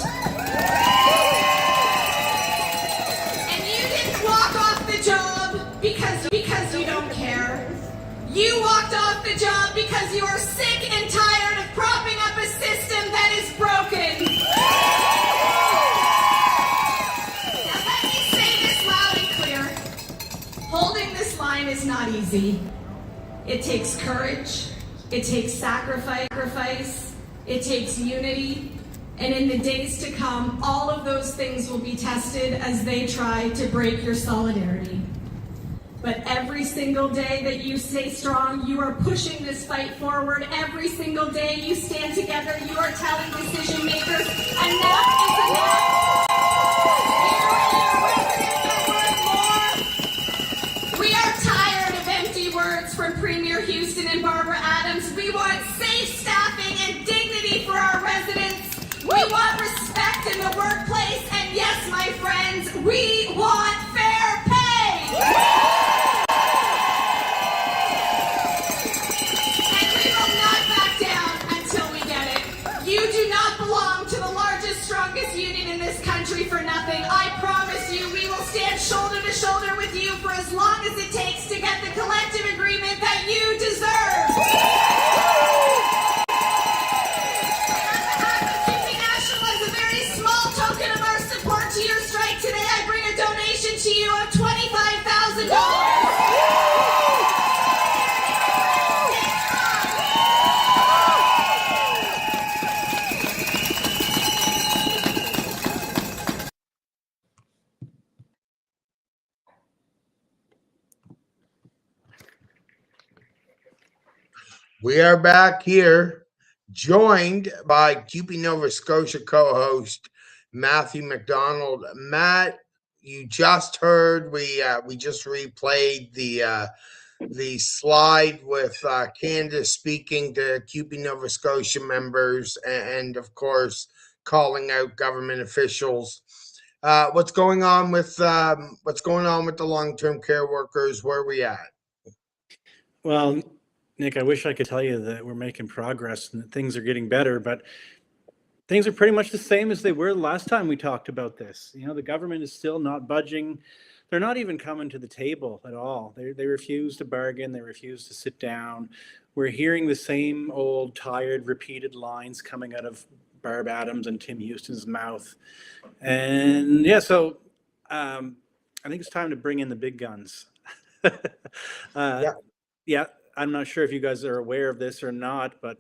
And you didn't walk off the job because you don't care. You walked off the job because you are sick and tired of propping up a system that is broken. Now let me say this loud and clear. Holding this line is not easy. It takes courage, it takes sacrifice, it takes unity, and in the days to come, all of those things will be tested as they try to break your solidarity. But every single day that you stay strong, you are pushing this fight forward. Every single day you stand together, you are telling decision makers, enough is enough. We are tired of empty words from Premier Houston and Barbara Adams. We want safe staffing and dignity for our residents. We want respect in the workplace. And yes, my friends, we want fair pay. For nothing. I promise you we will stand shoulder to shoulder with you for as long as it takes to get the collective agreement that you deserve. And on behalf of CUPE National, as a very small token of our support to your strike today, I bring a donation to you of $25,000. We are back here, joined by CUPE Nova Scotia co-host Matthew MacDonald. Matt, you just heard we just replayed the slide with Candace speaking to CUPE Nova Scotia members and of course calling out government officials. What's going on with the long-term care workers? Where are we at? Well, Nick, I wish I could tell you that we're making progress and that things are getting better, but things are pretty much the same as they were the last time we talked about this. You know, the government is still not budging. They're not even coming to the table at all. They refuse to bargain. They refuse to sit down. We're hearing the same old, tired, repeated lines coming out of Barb Adams and Tim Houston's mouth. And yeah, so I think it's time to bring in the big guns. Yeah. I'm not sure if you guys are aware of this or not, but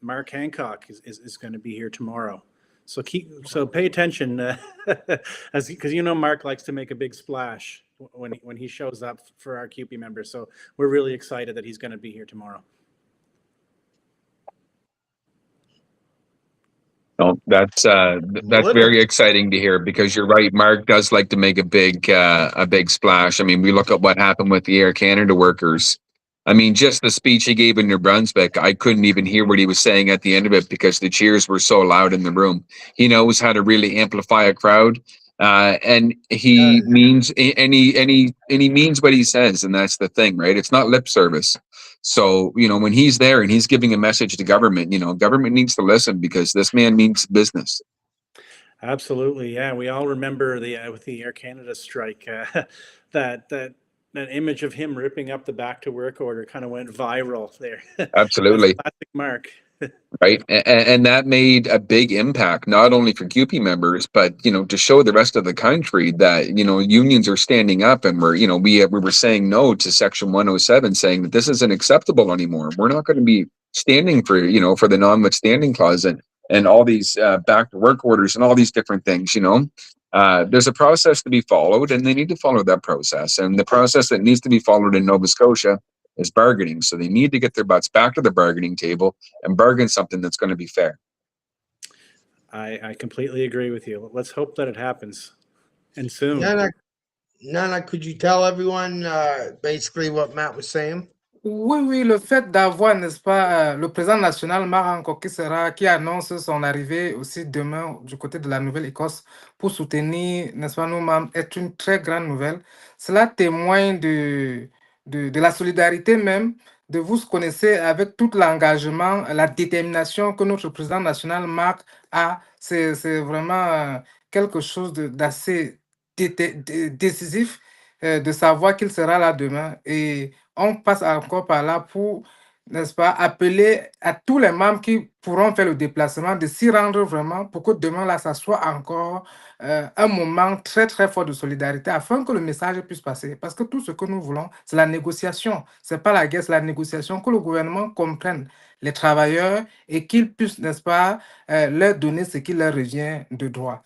Mark Hancock is going to be here tomorrow. So pay attention, because you know Mark likes to make a big splash when he shows up for our CUPE members. So we're really excited that he's going to be here tomorrow. No, that's Little. very exciting to hear because you're right. Mark does like to make a big splash. I mean, we look at what happened with the Air Canada workers. I mean, just the speech he gave in New Brunswick, I couldn't even hear what he was saying at the end of it because the cheers were so loud in the room. He knows how to really amplify a crowd, and he means and he means what he says, and that's the thing, right? It's not lip service. So, when he's there and he's giving a message to government, government needs to listen because this man means business. Absolutely, yeah. We all remember with the Air Canada strike, that image of him ripping up the back to work order kind of went viral there. Absolutely. That's classic Mark. Right. And that made a big impact, not only for CUPE members, but, to show the rest of the country that, unions are standing up and we were saying no to Section 107, saying that this isn't acceptable anymore. We're not going to be standing for, for the notwithstanding clause and all these back to work orders and all these different things, There's a process to be followed and they need to follow that process. And the process that needs to be followed in Nova Scotia is bargaining. So they need to get their butts back to the bargaining table and bargain something that's going to be fair. I completely agree with you. Let's hope that it happens, and soon. Nana, could you tell everyone basically what Matt was saying? Oui, le fait d'avoir, n'est-ce pas, le président national Marc qui annonce son arrivée aussi demain du côté de la Nouvelle-Écosse pour soutenir, n'est-ce pas, nos membres, est une très grande nouvelle. Cela témoigne de la solidarité même, de vous connaissez avec tout l'engagement, la détermination que notre président national Marc a. C'est vraiment quelque chose d'assez décisif de savoir qu'il sera là demain. Et on passe encore par là pour, n'est-ce pas, appeler à tous les membres qui pourront faire le déplacement de s'y rendre vraiment pour que demain, là, ça soit encore un moment très, très fort de solidarité afin que le message puisse passer. Parce que tout ce que nous voulons, c'est la négociation. Ce n'est pas la guerre, c'est la négociation, que le gouvernement comprenne les travailleurs et qu'il puisse, n'est-ce pas, leur donner ce qui leur revient de droit.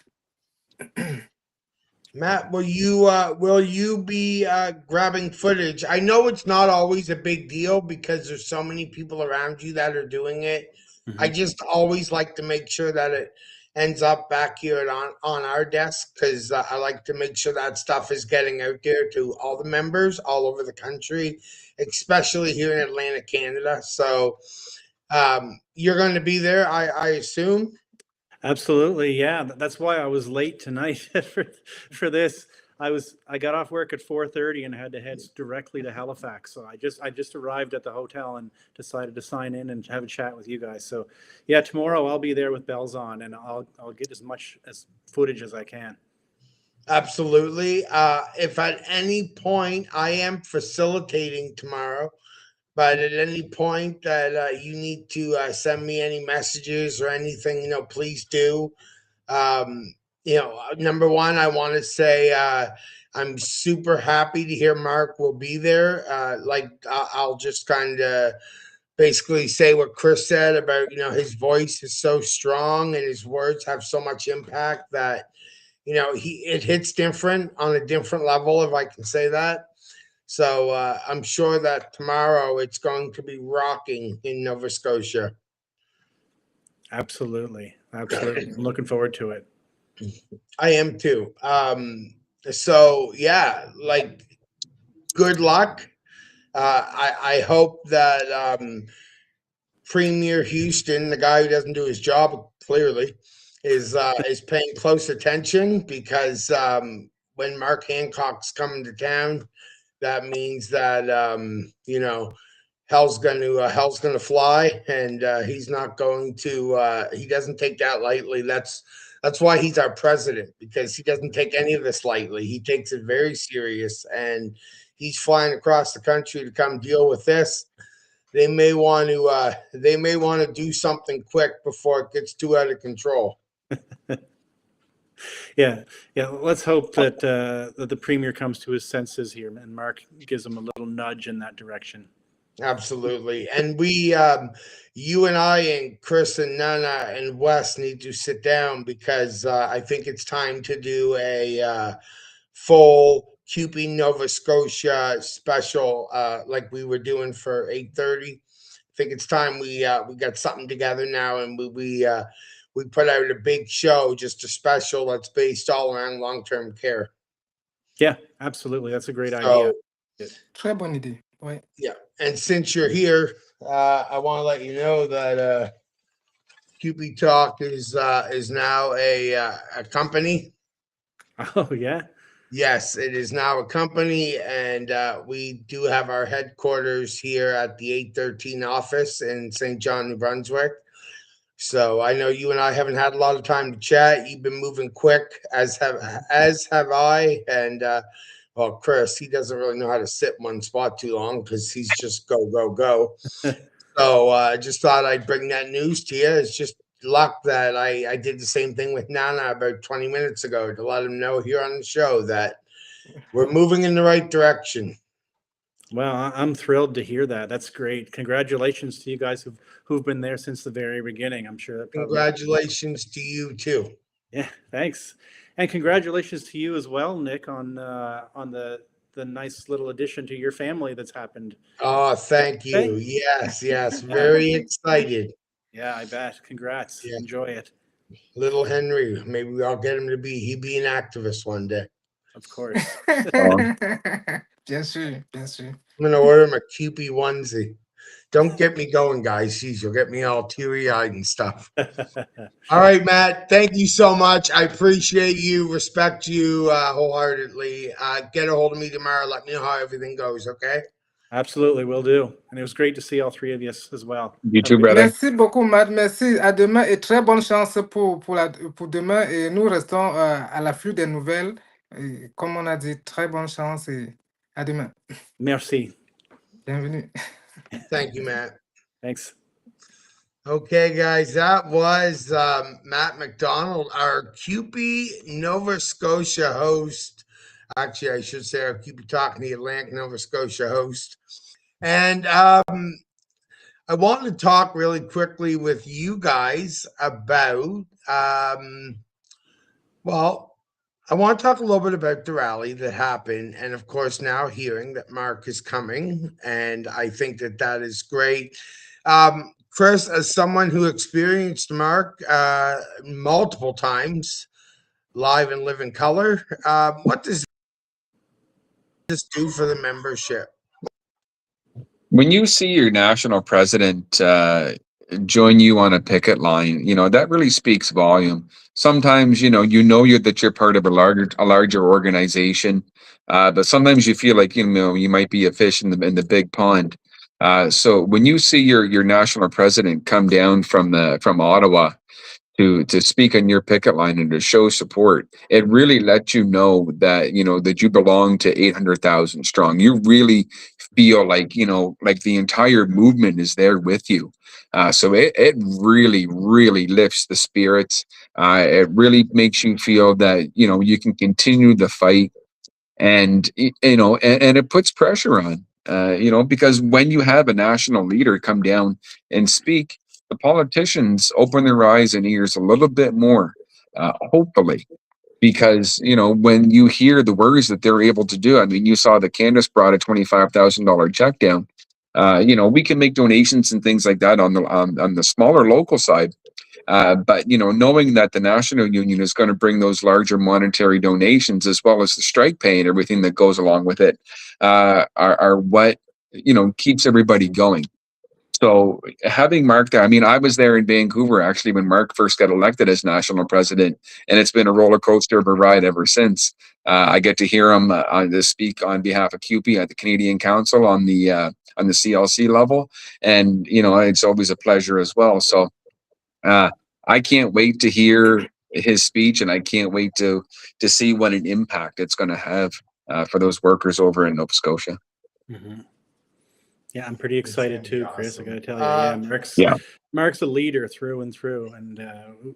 Matt, will you be grabbing footage? I know it's not always a big deal because there's so many people around you that are doing it. Mm-hmm. I just always like to make sure that it ends up back here on our desk because I like to make sure that stuff is getting out there to all the members all over the country, especially here in Atlantic Canada. So you're going to be there, I assume. Absolutely, yeah. That's why I was late tonight for this. I got off work at 4:30 and had to head directly to Halifax. So I just arrived at the hotel and decided to sign in and have a chat with you guys. So yeah, tomorrow I'll be there with bells on and I'll get as much footage as I can. Absolutely. If at any point I am facilitating tomorrow, but at any point that you need to send me any messages or anything, please do. Number one, I want to say I'm super happy to hear Mark will be there. I'll just kind of basically say what Chris said about, his voice is so strong and his words have so much impact that, it hits different on a different level, if I can say that. So I'm sure that tomorrow it's going to be rocking in Nova Scotia. Absolutely. I'm looking forward to it. I am too. So yeah, good luck. I hope that Premier Houston, the guy who doesn't do his job clearly, is paying close attention because when Mark Hancock's coming to town, that means that hell's gonna fly, and he's not going to. He doesn't take that lightly. That's why he's our president, because he doesn't take any of this lightly. He takes it very serious, and he's flying across the country to come deal with this. They may want to do something quick before it gets too out of control. Yeah. Let's hope that the premier comes to his senses here, and Mark gives him a little nudge in that direction. Absolutely, and we, you and I, and Chris and Nana and Wes need to sit down because I think it's time to do a full CUPE Nova Scotia special, like we were doing for 8:30. I think it's time we got something together now, and we put out a big show, just a special that's based all around long-term care. Yeah, absolutely. That's a great So, idea. Très bonne idée. Ouais. yeah, and since you're here, I want to let you know that CUPE Talk is now a company. Oh yeah. Yes, it is now a company, and we do have our headquarters here at the 813 office in St. John, New Brunswick. So I know you and I haven't had a lot of time to chat. You've been moving quick, as have I. And well, Chris, he doesn't really know how to sit in one spot too long because he's just go, go, go. So I just thought I'd bring that news to you. It's just luck that I did the same thing with Nana about 20 minutes ago to let him know here on the show that we're moving in the right direction. Well, I'm thrilled to hear that. That's great. Congratulations to you guys who've been there since the very beginning. I'm sure that probably. Congratulations to you too. Yeah, thanks, and congratulations to you as well, Nick, on the nice little addition to your family that's happened. Oh, thank you. Yes, very excited. Yeah, I bet. Congrats. Yeah. Enjoy it. Little Henry, maybe I'll get him to be an activist one day. Of course. Bien sûr, bien sûr. I'm gonna order him a CUPE onesie. Don't get me going, guys. Jeez, you'll get me all teary-eyed and stuff. All right, Matt. Thank you so much. I appreciate you, respect you wholeheartedly. Get a hold of me tomorrow. Let me know how everything goes, okay? Absolutely, will do. And it was great to see all three of you as well. You too, brother. Merci beaucoup, Matt. Merci. À demain et très bonne chance pour demain. Et nous restons à l'afflux des nouvelles. Et comme on a dit, très bonne chance et à demain. Merci. Bienvenue. Thank you, Matt. Thanks. Okay, guys, that was Matt MacDonald, our CUPE Nova Scotia host. Actually, I should say our CUPE Talk in the Atlantic Nova Scotia host. And I wanted to talk really quickly with you guys about, well, I want to talk a little bit about the rally that happened. And of course, now hearing that Mark is coming, and I think that is great. Chris, as someone who experienced Mark multiple times, live and live in color, what does this do for the membership? When you see your national president join you on a picket line, that really speaks volume. Sometimes, that you're part of a larger organization, but sometimes you feel like, you might be a fish in the big pond. So when you see your national president come down from Ottawa to speak on your picket line and to show support, it really lets you know that, that you belong to 800,000 strong. You really feel like, like the entire movement is there with you. So it really, really lifts the spirits. It really makes you feel that, you can continue the fight, and, and it puts pressure on, because when you have a national leader come down and speak, the politicians open their eyes and ears a little bit more, hopefully, because, when you hear the words that they're able to do, I mean, you saw that Candace brought a $25,000 check down. We can make donations and things like that on the smaller local side. But, knowing that the National Union is going to bring those larger monetary donations, as well as the strike pay and everything that goes along with it, are what, keeps everybody going. So having Mark there, I mean, I was there in Vancouver actually when Mark first got elected as national president, and it's been a roller coaster of a ride ever since. I get to hear him speak on behalf of CUPE at the Canadian Council on the CLC level, and it's always a pleasure as well. So I can't wait to hear his speech, and I can't wait to see what an impact it's going to have for those workers over in Nova Scotia. Mm-hmm. Yeah, I'm pretty excited too, Chris. I got to tell you, Mark's a leader through and through, and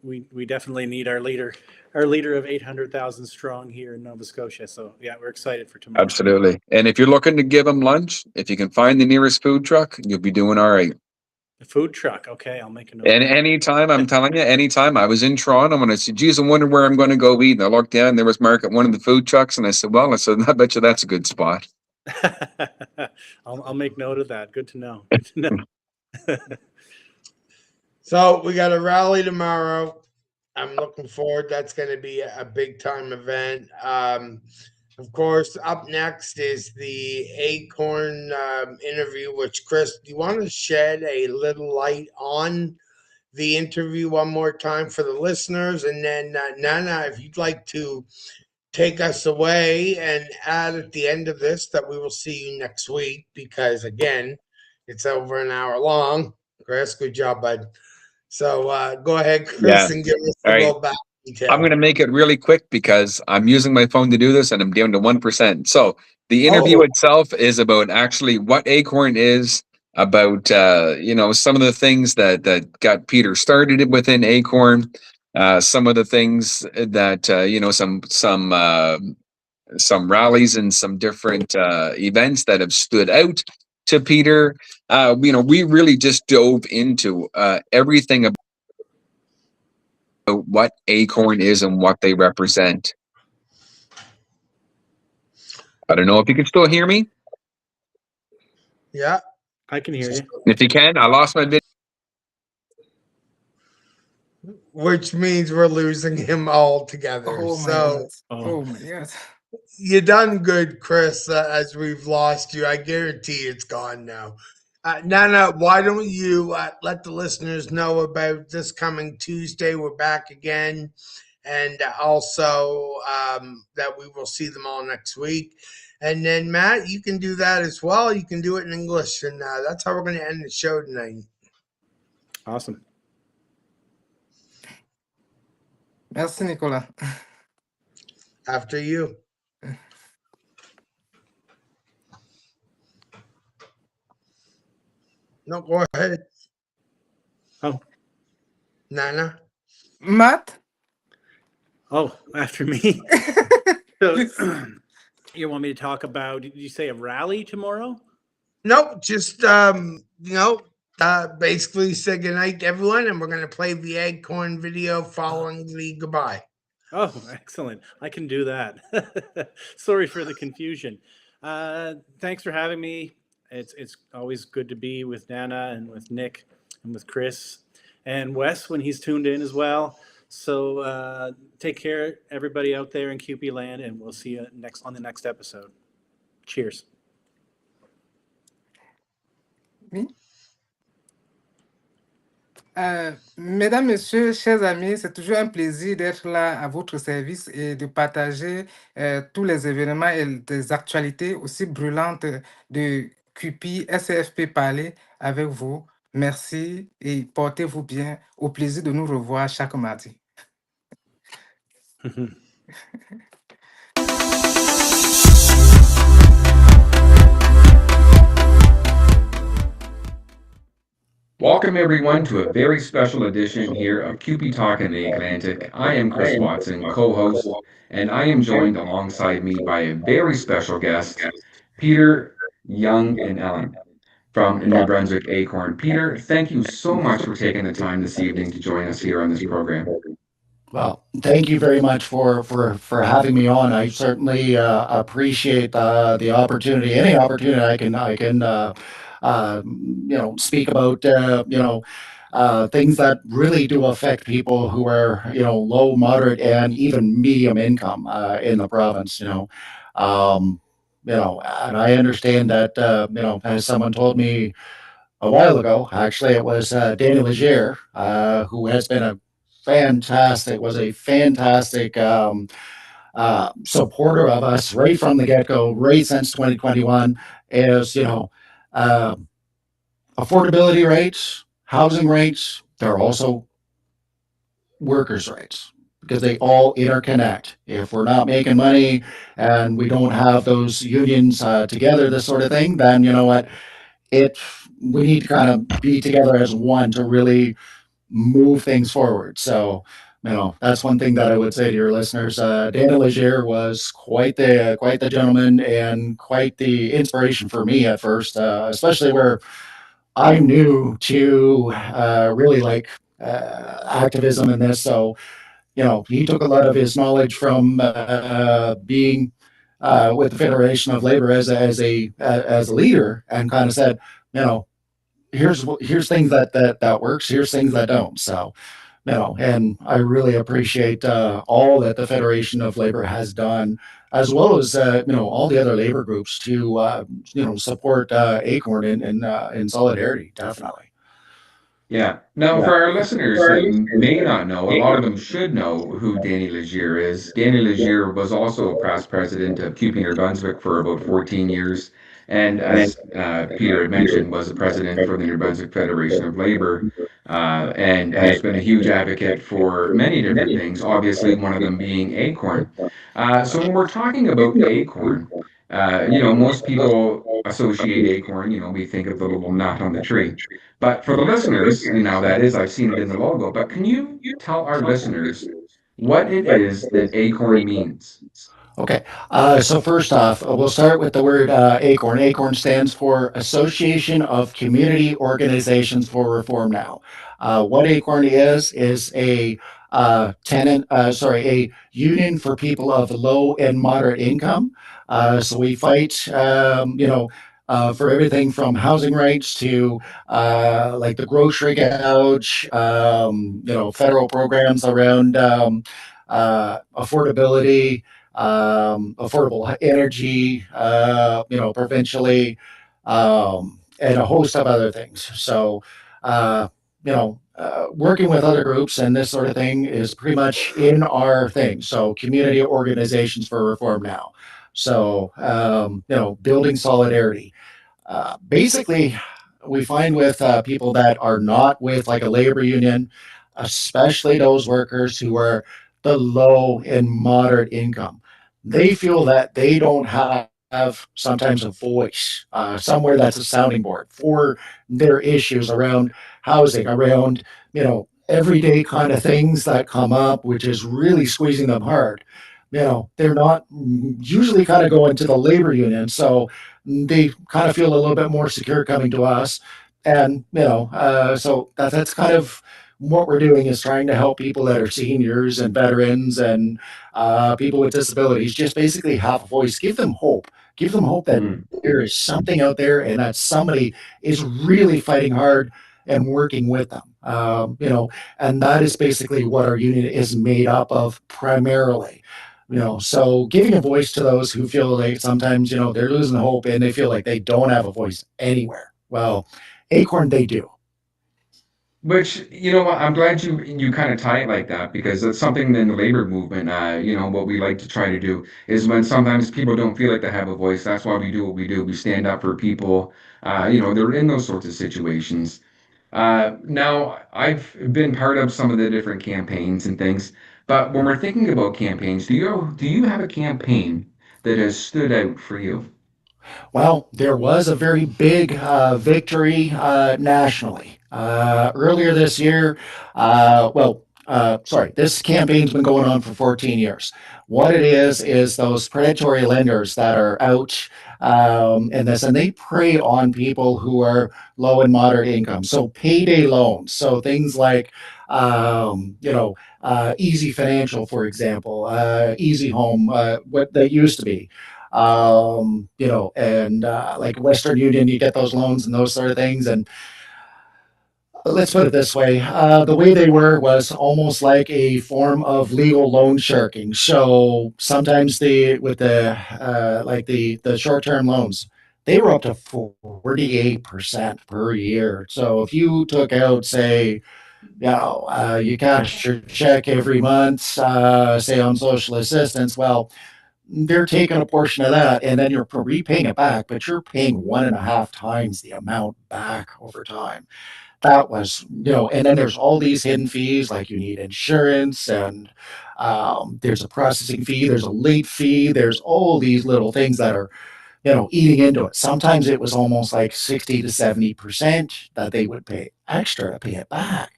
we definitely need our leader of 800,000 strong here in Nova Scotia. So yeah, we're excited for tomorrow. Absolutely. And if you're looking to give him lunch, if you can find the nearest food truck, you'll be doing all right. The food truck, okay, I'll make a note. And anytime, I'm telling you, anytime I was in Toronto and I said, geez, I wonder where I'm going to go eat. And I looked down, there was Mark at one of the food trucks, and I said, I bet you that's a good spot. I'll make note of that. Good to know. So we got a rally tomorrow. I'm looking forward. That's going to be a big time event. Of course, up next is the ACORN interview, which, Chris, do you want to shed a little light on the interview one more time for the listeners? And then, Nana, if you'd like to take us away and add at the end of this that we will see you next week, because, again, it's over an hour long. Chris, good job, bud. So go ahead, Chris, and give us All a right. little back detail. I'm going to make it really quick because I'm using my phone to do this and I'm down to 1%. So the interview itself is about actually what ACORN is, about some of the things that got Peter started within ACORN, some of the things that some rallies and some different events that have stood out to Peter. We really just dove into everything about what ACORN is and what they represent. I don't know if you can still hear me. Yeah, I can hear you. If you can, I lost my video. Which means we're losing him altogether. Oh my So God. Oh my God. you done good, Chris, as we've lost you. I guarantee it's gone now. Nana, why don't you let the listeners know about this coming Tuesday? We're back again. And also that we will see them all next week. And then, Matt, you can do that as well. You can do it in English. And that's how we're going to end the show tonight. Awesome. Merci, Nicolas. After you. No, go ahead. Oh. Nana? Matt? Oh, after me. So, you want me to talk about, did you say a rally tomorrow? Nope, just, basically say goodnight to everyone, and we're going to play the ACORN video following the goodbye. Oh, excellent. I can do that. Sorry for the confusion. Thanks for having me. It's always good to be with Nana and with Nick and with Chris and Wes when he's tuned in as well. So take care, everybody out there in CUPE land, and we'll see you on the next episode. Cheers. Oui. Mesdames, Messieurs, chers amis, c'est toujours un plaisir d'être là à votre service et de partager tous les événements et des actualités aussi brûlantes de CUPE SCFP Parler avec vous. Merci et portez-vous bien. Au plaisir de nous revoir chaque mardi. Welcome everyone to a very special edition here of CUPE Talk in the Atlantic. I am Chris Watson, co-host, and I am joined alongside me by a very special guest, Peter Jongeneelen from New Brunswick ACORN. Peter, thank you so much for taking the time this evening to join us here on this program. Well, thank you very much for having me on. I certainly appreciate the opportunity. Any opportunity I can speak about things that really do affect people who are low, moderate, and even medium income in the province. And I understand that as someone told me a while ago, actually it was Danny Leger, who has been a fantastic supporter of us right from the get-go, right since 2021, is affordability rates, housing rates. They're also workers' rights, because they all interconnect. If we're not making money and we don't have those unions together, this sort of thing, then you know what, we need to kind of be together as one to really move things forward. So, that's one thing that I would say to your listeners. Danny Leger was quite the gentleman and quite the inspiration for me at first, especially where I'm new to really like activism in this. So, he took a lot of his knowledge from being with the Federation of Labor as a leader, and kind of said, here's things that works, here's things that don't. So, And I really appreciate all that the Federation of Labor has done, as well as all the other labor groups to support ACORN in solidarity. Definitely. Yeah. Now, for our listeners that may not know, a lot of them should know who Danny Legier is. Danny Legier was also a past president of CUPE New Brunswick for about 14 years, and as Peter had mentioned, was the president for the New Brunswick Federation of Labor, and has been a huge advocate for many different things. Obviously, one of them being ACORN. So when we're talking about ACORN, most people associate ACORN. We think of the little nut on the tree. But for the listeners, that is, I've seen it in the logo, but can you tell our listeners what it is that ACORN means? Okay. So first off, we'll start with the word ACORN. ACORN stands for Association of Community Organizations for Reform Now. What ACORN is a a union for people of low and moderate income. So we fight, for everything from housing rights to like the grocery gouge, federal programs around affordability, affordable energy, provincially, and a host of other things. So, working with other groups and this sort of thing is pretty much in our thing. So, community organizations for reform now. So, building solidarity. Basically, we find with people that are not with like a labor union, especially those workers who are the low and moderate income, they feel that they don't have sometimes a voice, somewhere that's a sounding board for their issues around housing, around, everyday kind of things that come up, which is really squeezing them hard. They're not usually kind of going to the labor union. So they kind of feel a little bit more secure coming to us. And, so that's kind of what we're doing is trying to help people that are seniors and veterans and people with disabilities just basically have a voice, give them hope that there is something out there and that somebody is really fighting hard and working with them. And that is basically what our union is made up of primarily. So giving a voice to those who feel like sometimes, they're losing hope and they feel like they don't have a voice anywhere. Well, ACORN, they do. Which, I'm glad you kind of tie it like that, because it's something in the labor movement, what we like to try to do is when sometimes people don't feel like they have a voice, that's why we do what we do. We stand up for people, they're in those sorts of situations. Now, I've been part of some of the different campaigns and things, but when we're thinking about campaigns, do you have a campaign that has stood out for you? Well, there was a very big victory nationally. Earlier this year, this campaign's been going on for 14 years. What it is those predatory lenders that are out and they prey on people who are low and moderate income. So payday loans. So things like, Easy Financial, for example, Easy Home, what they used to be. Like Western Union, you get those loans and those sort of things. And let's put it this way, the way they were was almost like a form of legal loan sharking. So sometimes with the short-term loans, they were up to 48% per year. So if you took out, say, you cash your check every month, say on social assistance, well, they're taking a portion of that and then you're repaying it back, but you're paying 1.5 times the amount back over time. That was, and then there's all these hidden fees, like you need insurance and there's a processing fee, there's a late fee, there's all these little things that are, eating into it. Sometimes it was almost like 60 to 70% that they would pay extra to pay it back.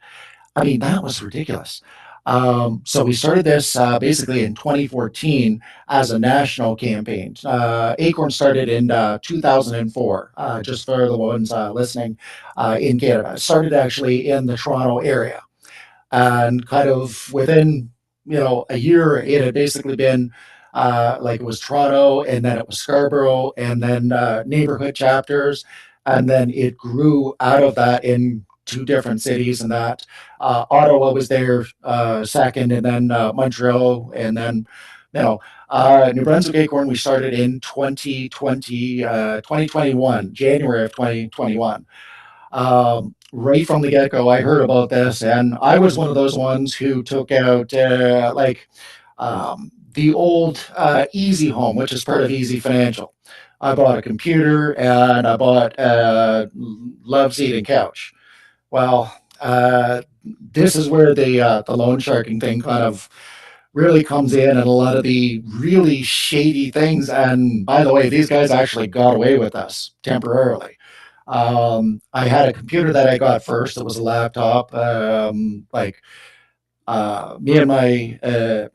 I mean, that was ridiculous. So we started this basically in 2014 as a national campaign. ACORN started in 2004, just for the ones listening in Canada. It started actually in the Toronto area. And kind of within, a year, it had basically been like it was Toronto and then it was Scarborough and then neighborhood chapters. And then it grew out of that into two different cities, and that Ottawa was there second, and then Montreal, and then New Brunswick Acorn, we started in 2021, January of 2021. Right from the get go, I heard about this, and I was one of those ones who took out the old Easy Home, which is part of Easy Financial. I bought a computer and I bought a love seat and couch. Well, this is where the loan sharking thing kind of really comes in, and a lot of the really shady things. And by the way, these guys actually got away with us temporarily. I had a computer that I got first. It was a laptop. Me and my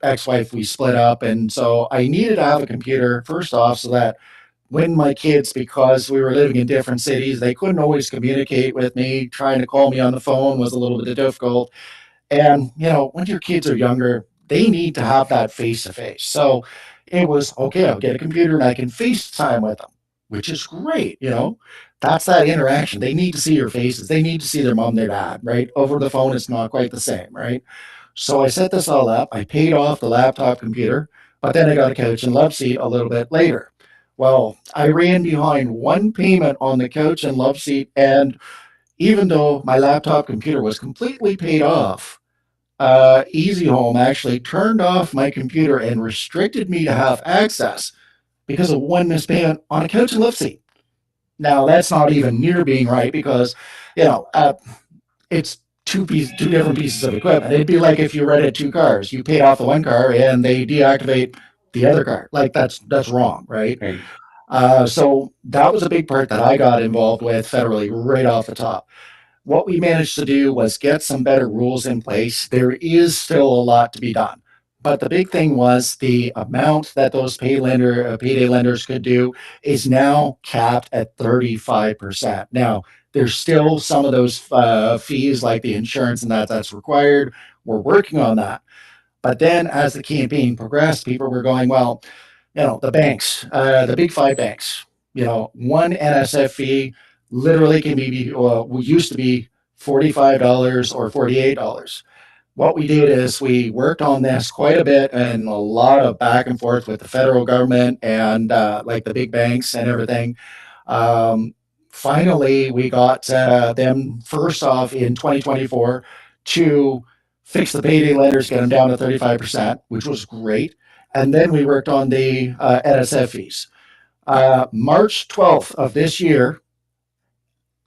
ex-wife, we split up, and so I needed to have a computer first off, so that when my kids, because we were living in different cities, they couldn't always communicate with me. Trying to call me on the phone was a little bit difficult. And, when your kids are younger, they need to have that face to face. So it was okay, I'll get a computer and I can FaceTime with them, which is great. That's that interaction. They need to see your faces. They need to see their mom, their dad, right? Over the phone, it's not quite the same, right? So I set this all up. I paid off the laptop computer, but then I got a couch and love seat a little bit later. Well, I ran behind one payment on the couch and love seat, and even though my laptop computer was completely paid off, Easy Home actually turned off my computer and restricted me to have access because of one missed payment on a couch and love seat. Now that's not even near being right, because it's two different pieces of equipment. It'd be like if you rented two cars, you paid off the one car and they deactivate the other car. Like that's wrong, right? Right. So that was a big part that I got involved with federally right off the top. What we managed to do was get some better rules in place. There is still a lot to be done. But the big thing was the amount that those payday lenders could do is now capped at 35%. Now, there's still some of those fees like the insurance and that's required. We're working on that. But then as the campaign progressed, people were going, well, the banks, the big five banks, one NSF fee literally can be, we used to be $45 or $48. What we did is we worked on this quite a bit, and a lot of back and forth with the federal government and like the big banks and everything. Finally, we got them first off in 2024 to fix the payday lenders, get them down to 35%, which was great. And then we worked on the NSF fees. March 12th of this year,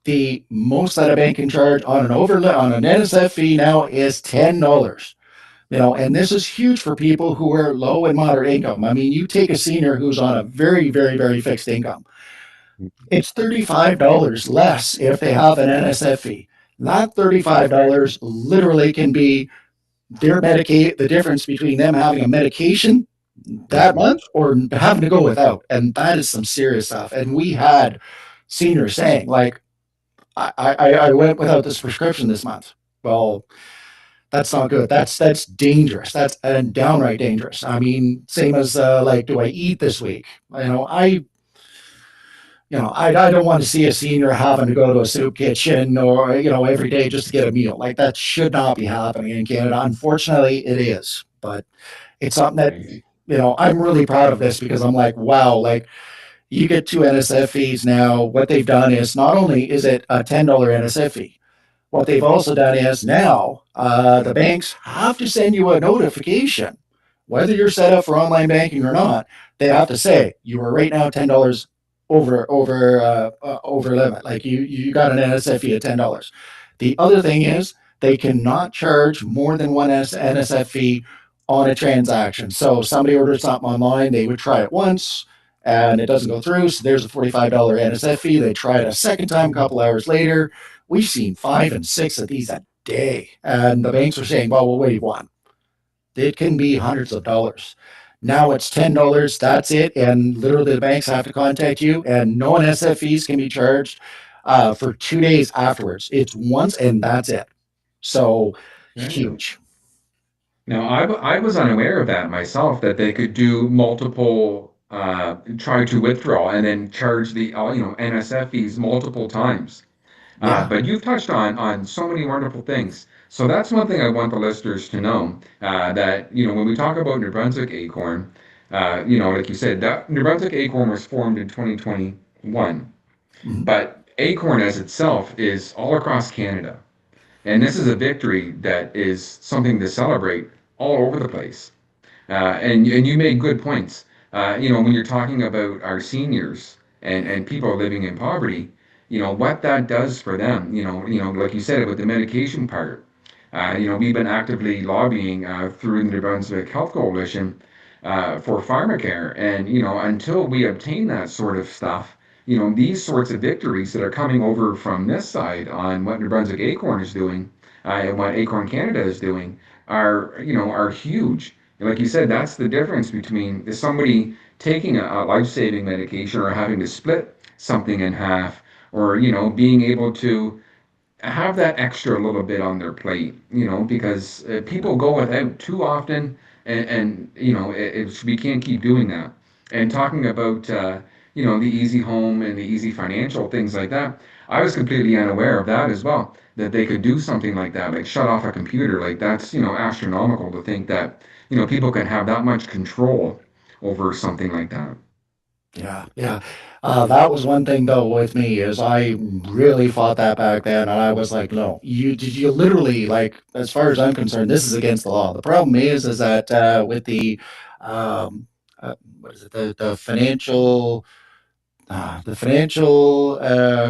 the most that a bank can charge on an NSF fee now is $10. And this is huge for people who are low and moderate income. I mean, you take a senior who's on a very, very, very fixed income. It's $35 less if they have an NSF fee. That $35 literally can be their Medicaid, the difference between them having a medication that month or having to go without. And that is some serious stuff. And we had seniors saying, like, I went without this prescription this month. Well, that's not good. That's dangerous. That's downright dangerous. I mean, same as do I eat this week? I don't want to see a senior having to go to a soup kitchen or every day just to get a meal. Like that should not be happening in Canada. Unfortunately, it is. But it's something that I'm really proud of this, because I'm like, wow, like you get two NSF fees now. What they've done is not only is it a $10 NSF fee, what they've also done is now the banks have to send you a notification, whether you're set up for online banking or not. They have to say you are right now $10 over limit. Like you got an NSF fee of $10. The other thing is they cannot charge more than one NSF fee on a transaction. So somebody orders something online, they would try it once and it doesn't go through. So there's a $45 NSF fee. They try it a second time, a couple hours later. We've seen 5 and 6 of these a day. And the banks are saying, well, what do you want? It can be hundreds of dollars. Now it's $10. That's it. And literally the banks have to contact you, and no NSF fees can be charged for 2 days afterwards. It's once and that's it. So huge. Now, I was unaware of that myself, that they could do multiple try to withdraw and then charge the NSF fees multiple times. But you've touched on so many wonderful things. So that's one thing I want the listeners to know, that, when we talk about New Brunswick ACORN, like you said, that New Brunswick ACORN was formed in 2021, but ACORN as itself is all across Canada. And this is a victory that is something to celebrate all over the place. And you made good points. When you're talking about our seniors and people living in poverty, what that does for them. Like you said about the medication part. We've been actively lobbying through the New Brunswick Health Coalition for pharmacare, and until we obtain that sort of stuff, these sorts of victories that are coming over from this side on what New Brunswick ACORN is doing and what ACORN Canada is doing are huge. Like you said, that's the difference between somebody taking a life-saving medication or having to split something in half, or being able to have that extra little bit on their plate, because people go without too often, and we can't keep doing that. And talking about the easy home and the easy financial things like that, I was completely unaware of that as well, that they could do something like that, like shut off a computer. Like, that's astronomical to think that people can have that much control over something like that. Yeah. That was one thing though with me, is I really fought that back then, and I was like, no, you literally, like, as far as I'm concerned, this is against the law. The problem is that with the what is it, the financial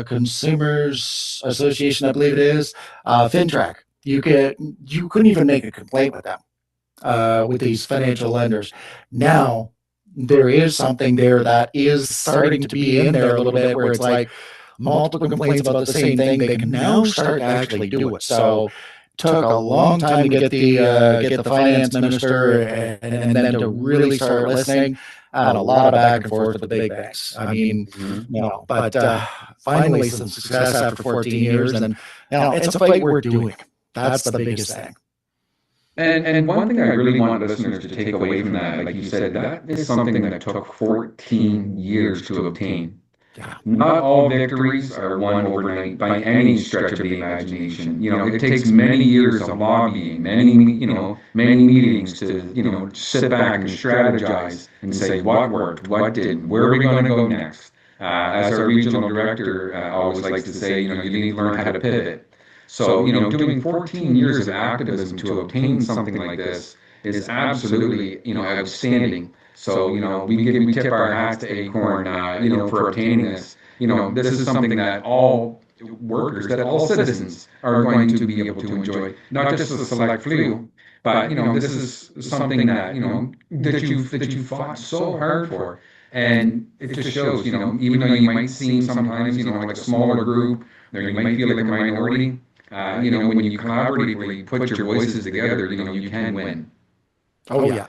consumers association, I believe it is, FinTrack. You couldn't even make a complaint with them, with these financial lenders. Now there is something there that is starting to be in there a little bit, where it's like multiple complaints about the same thing. They can now start to actually do it. So took a long time to get the finance minister and then to really start listening, and a lot of back and forth with the big banks. I mean, but finally some success after 14 years, and it's a fight we're doing. That's the biggest thing. And one thing I really want listeners to take away from that, like you said, that is something that took 14 years to obtain. Not all victories are won overnight by any stretch of the imagination. It takes many years of lobbying, many meetings to sit back and strategize and say what worked, what didn't, where are we going to go next. As our regional director always likes to say, you need to learn how to pivot. So, doing 14 years of activism to obtain something like this is absolutely, outstanding. So, we tip our hats to ACORN, for obtaining this. This is something that all workers, that all citizens are going to be able to enjoy, not just a select few, but, this is something that, that you fought so hard for. And it just shows, even though you might seem sometimes, like a smaller group, or you might feel like a minority, when you collaboratively put your voices together, you can win. Oh yeah.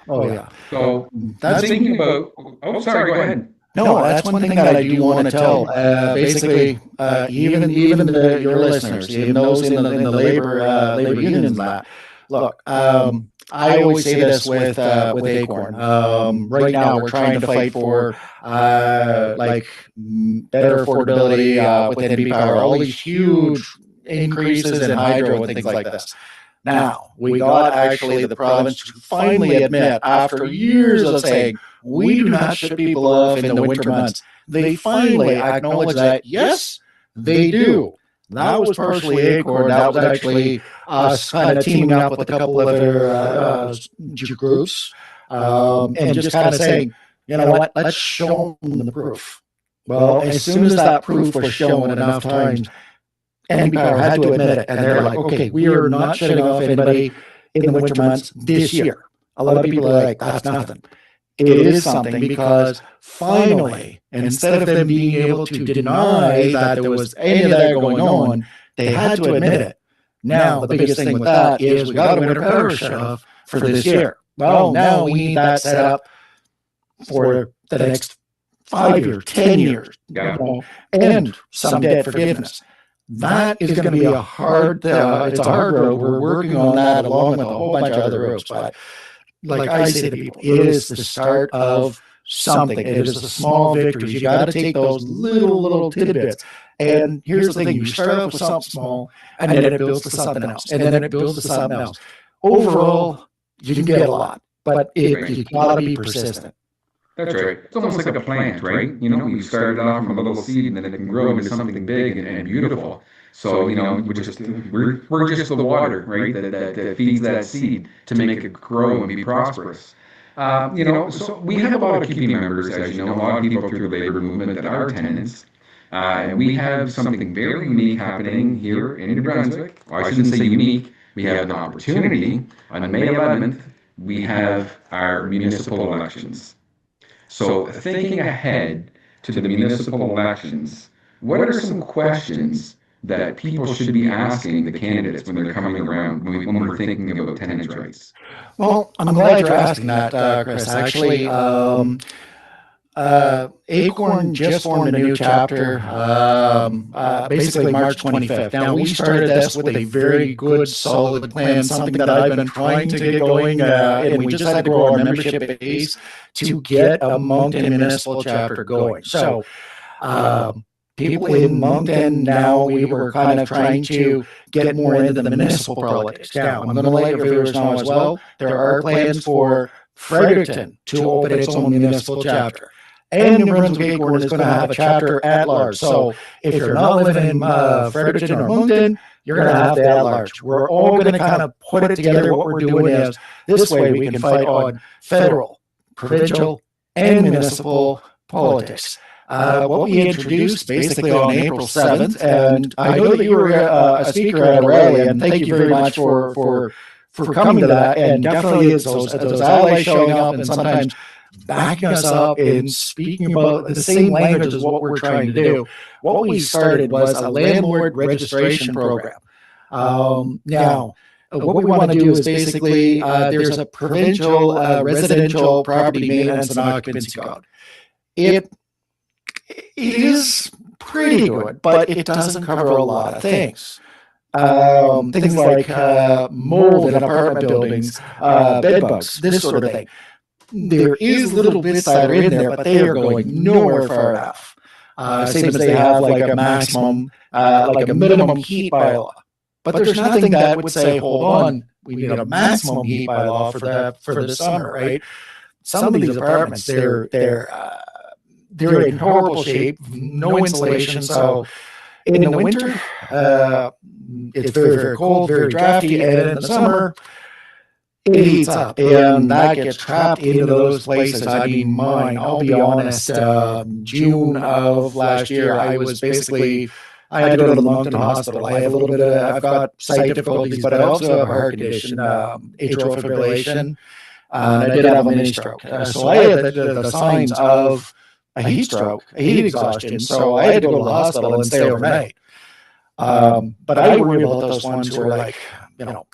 So that's thinking about. Oh, sorry. Go ahead. No, that's one thing that I do want to tell. Basically, even your listeners, even those in the labor unions, that look. I always say this with ACORN. Right now, we're trying to fight for like better affordability with NB Power. All these huge increases in hydro and things like this. Now, we got actually the province to finally admit, after years of saying, we do not shut people off in the winter months, they finally acknowledge that, yes, they do. That was partially ACORN. That was actually us kind of teaming up with a couple of other groups, and just kind of saying, you know what, let's show them the proof. Well, as soon as that proof was shown enough times, NB Power had to admit it, and they're like, okay, we are not shutting off anybody in the winter months this year. A lot of people are like, that's nothing. It is something, because finally, instead of them being able to deny that there was any of that going on, they had to admit it. Now, the biggest thing with that is we got a winter power shut off for this year. Well, now we need that set up for the next 5 years, 10 years, and some debt forgiveness. That is going to be a hard, it's a hard road. We're working on that along with a whole bunch of other roads. But like I say to people, it is the start of something. It is the small victories. You got to take those little tidbits And here's the thing, you start off with something small, and then it builds to something else, and then it builds to something else. Overall, you can get a lot, but you gotta be persistent. That's right. It's almost like a plant, right? You know, you started off from a little seed and then it can grow into something big and beautiful. So, you know, we're just the water, right? That feeds that seed to make it grow and be prosperous. You know, so we have a lot of CUPE members, as you know, a lot of people through the labor movement that are tenants. And we have something very unique happening here in New Brunswick. Well, I shouldn't say unique. We have an opportunity. On May 11th, we have our municipal elections. So thinking ahead to the municipal elections, what are some questions that people should be asking the candidates when they're coming around, when we're thinking about tenants' rights? Well, I'm glad you're asking that, Chris. Actually, ACORN just formed a new chapter, basically March 25th. Now, we started this with a very good, solid plan, something that I've been trying to get going, and we just had to grow our membership base to get a Moncton municipal chapter going. So, people in Moncton now, we were kind of trying to get more into the municipal politics. Now, I'm going to let your viewers know as well, there are plans for Fredericton to open its own municipal chapter. And New Brunswick ACORN is going to have a chapter at large. So if you're not living in Fredericton or Moncton, you're going to have the at large. We're all going to kind of put it together. What we're doing is this way we can fight on federal, provincial, and municipal politics. What we introduced basically on April 7th, and I know that you were a speaker at a rally, and thank you very much for coming to that. And definitely it's those allies showing up and sometimes backing us up and speaking about the same language as what we're trying to do. What we started was a landlord registration program. Now, what we want to do is basically there's a provincial residential property maintenance and occupancy code. It is pretty good, but it doesn't cover a lot of things. Things like mold in apartment buildings, bed bugs, this sort of thing. There is little bits that are in there, but they are going nowhere far enough. Same as they have like a maximum, like a minimum heat bylaw. But there's nothing that would say, hold on, we need a maximum heat bylaw for the summer, right? Some of these apartments, they're in horrible shape, no insulation. So in the winter, it's very, very cold, very drafty, and in the summer, it heats up, and that gets trapped into those places. I mean, I'll be honest, June of last year, I had to go to the Moncton Hospital. I've got sight difficulties, but I also have a heart condition, atrial fibrillation, and I did have a mini stroke. So I had the signs of a heat stroke, a heat exhaustion, so I had to go to the hospital and stay overnight. But I worry about those ones who are like, you know,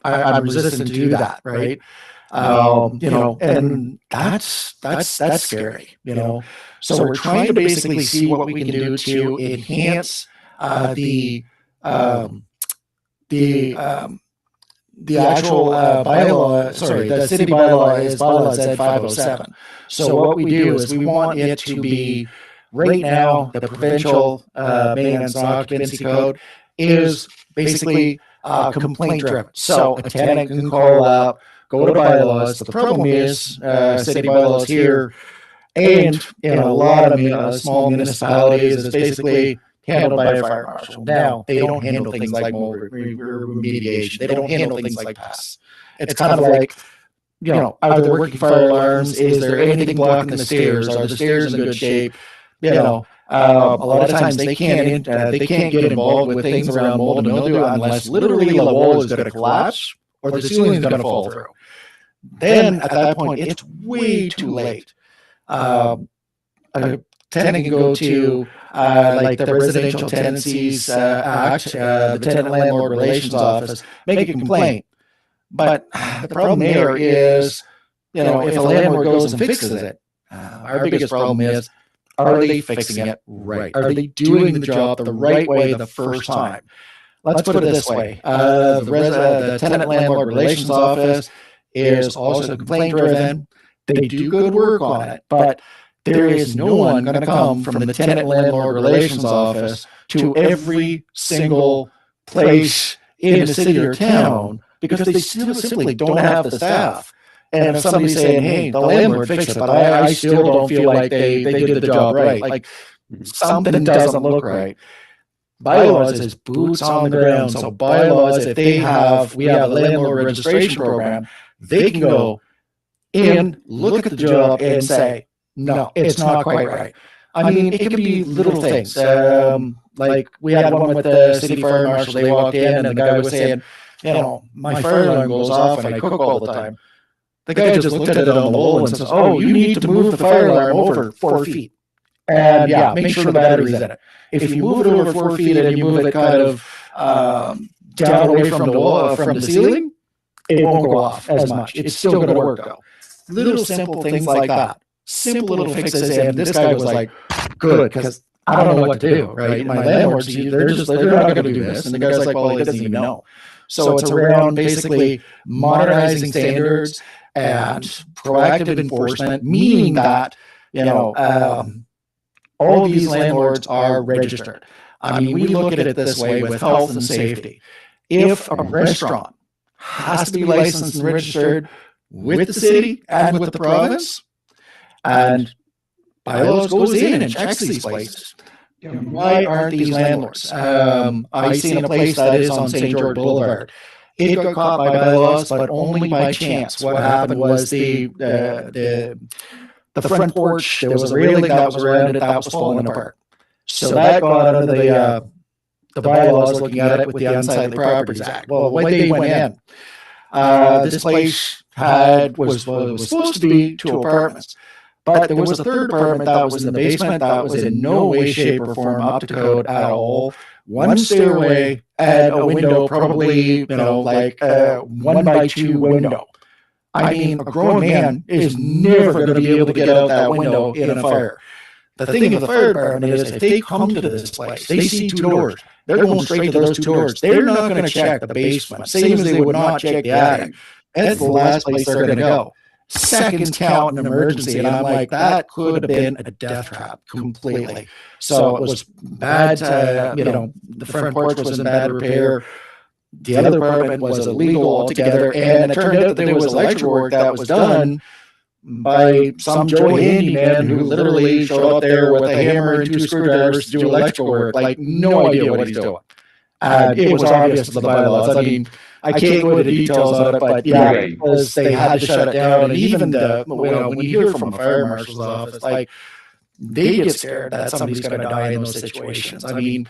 I'm resistant to that, right? You know, and that's scary, you know. So we're trying to basically see what we can do to enhance the actual bylaw. Sorry, the city bylaw is bylaw Z 507. So what we do is we want it to be right now. The provincial maintenance and occupancy code is basically complaint driven. So a tenant can call up, go to bylaws. The problem is city bylaws here, and in a lot of small municipalities, it's basically handled by a fire marshal. Now, they don't handle things like mold remediation. They don't handle things like pests. It's kind of like, you know, are there working fire alarms? Is there anything blocking the stairs? Are the stairs in good shape? You know, a lot of times they can't get involved with things around mold and mildew unless literally the wall is going to collapse or the ceiling is going to fall through. Then at that point, it's way too late. A tenant can go to like the Residential Tenancies Act, the Tenant Landlord Relations Office, make a complaint. But the problem there is, you know, if a landlord goes and fixes it, our biggest problem is, are they fixing it right? Are they doing the job the right way the first time? Let's put it this way. The Tenant Landlord Relations Office is also complaint driven. They do good work on it, but there is no one going to come from the tenant landlord relations office to every single place in a city or town because they simply don't have the staff. And if somebody's saying, hey, the landlord fixed it, but I still don't feel like they did the job right, like something doesn't look right. Bylaws is boots on the ground. So bylaws, if we have a landlord registration program, they can go in, look at the job and say, no, it's not quite right. I mean, it can be little things. Like we had one with the city fire marshal. They walked in and the guy was saying, my fire alarm goes off and I cook all the time. The guy just looked at it on the wall and says, oh, you need to move the fire alarm over 4 feet. And make sure the battery's in it. If you move it over 4 feet and you move it kind of down away from the wall, from the ceiling, it won't go off as much. It's still going to work though. Little simple things like that. Simple little fixes. And this guy was like, good, because I don't know what to do, right? My landlords, they're not going to do this. And the guy's like, well, he doesn't even know. So it's around basically modernizing standards and proactive enforcement, meaning that, all these landlords are registered. I mean, we look at it this way with health and safety. If a restaurant has to be licensed and registered with the city and with the province, and bylaws goes in and checks these places, why aren't these landlords? I seen a place that is on St. George Boulevard. It got caught by bylaws, but only by chance. What happened was the front porch, there was a railing that was around it that was falling apart. So that got under the bylaws looking at it with the Unsightly Properties Act. Well, when they went in, this place was supposed to be 2 apartments. But there was a third apartment that was in the basement that was in no way, shape, or form up to code at all. One stairway and a window, probably, like a 1x2 window. I mean, a grown man is never going to be able to get out that window in a fire. The thing of the fire department is if they come to this place, they see 2 doors. They're going straight to those 2 doors. They're not going to check the basement, same as they would not check the attic. That's the last place they're going to go. Seconds count in an emergency, and I'm like, that could have been a death trap completely. So it was bad. The front porch was in bad repair. The other apartment was illegal altogether, and it turned out that there was electrical work that was done by some Joe handyman who literally showed up there with a hammer and 2 screwdrivers to do electrical work, like no idea what he's doing. And it was obvious to the bylaws. I mean, I can't go into details on it, but because they had to shut it down, and even when you hear from a fire marshal's office, like they get scared that somebody's going to die in those situations. I mean,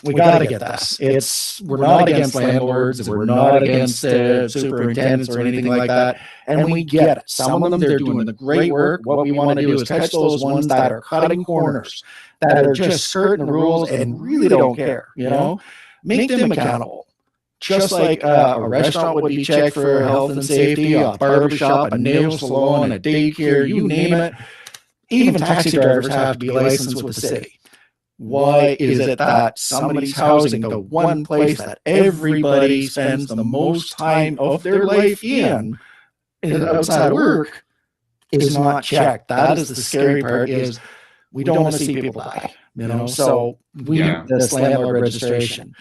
we got to get this. We're not against landlords, we're not against superintendents or anything like that, and we get it. Some of them, they're doing the great work. What we want to do is catch those ones that are cutting corners, that are just skirting the rules and really don't care. Make them accountable. Just like a restaurant would be checked for health and safety, a barber shop, a nail salon, a daycare, you name it. Even taxi drivers have to be licensed with the city. Why is it that somebody's housing, the one place that everybody spends the most time of their life in outside of work, is not checked? That is the scary part, is we don't want to see people die. So we need this landlord registration.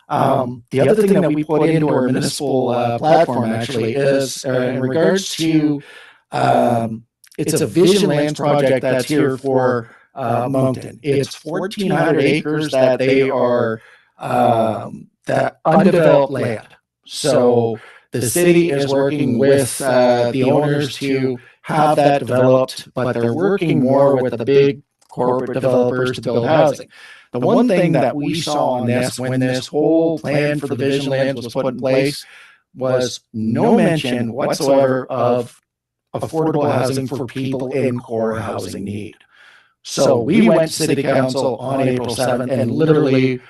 The other thing that we put into our municipal platform actually is in regards to it's a Vision Lands project that's here for Moncton. It's 1,400 acres that they are that undeveloped land. So the city is working with the owners to have that developed, but they're working more with the big corporate developers to build housing. The one thing that we saw on this, when this whole plan for the Vision Lands was put in place, was no mention whatsoever of affordable housing for people in core housing need. So we went to City Council on April 7th, and literally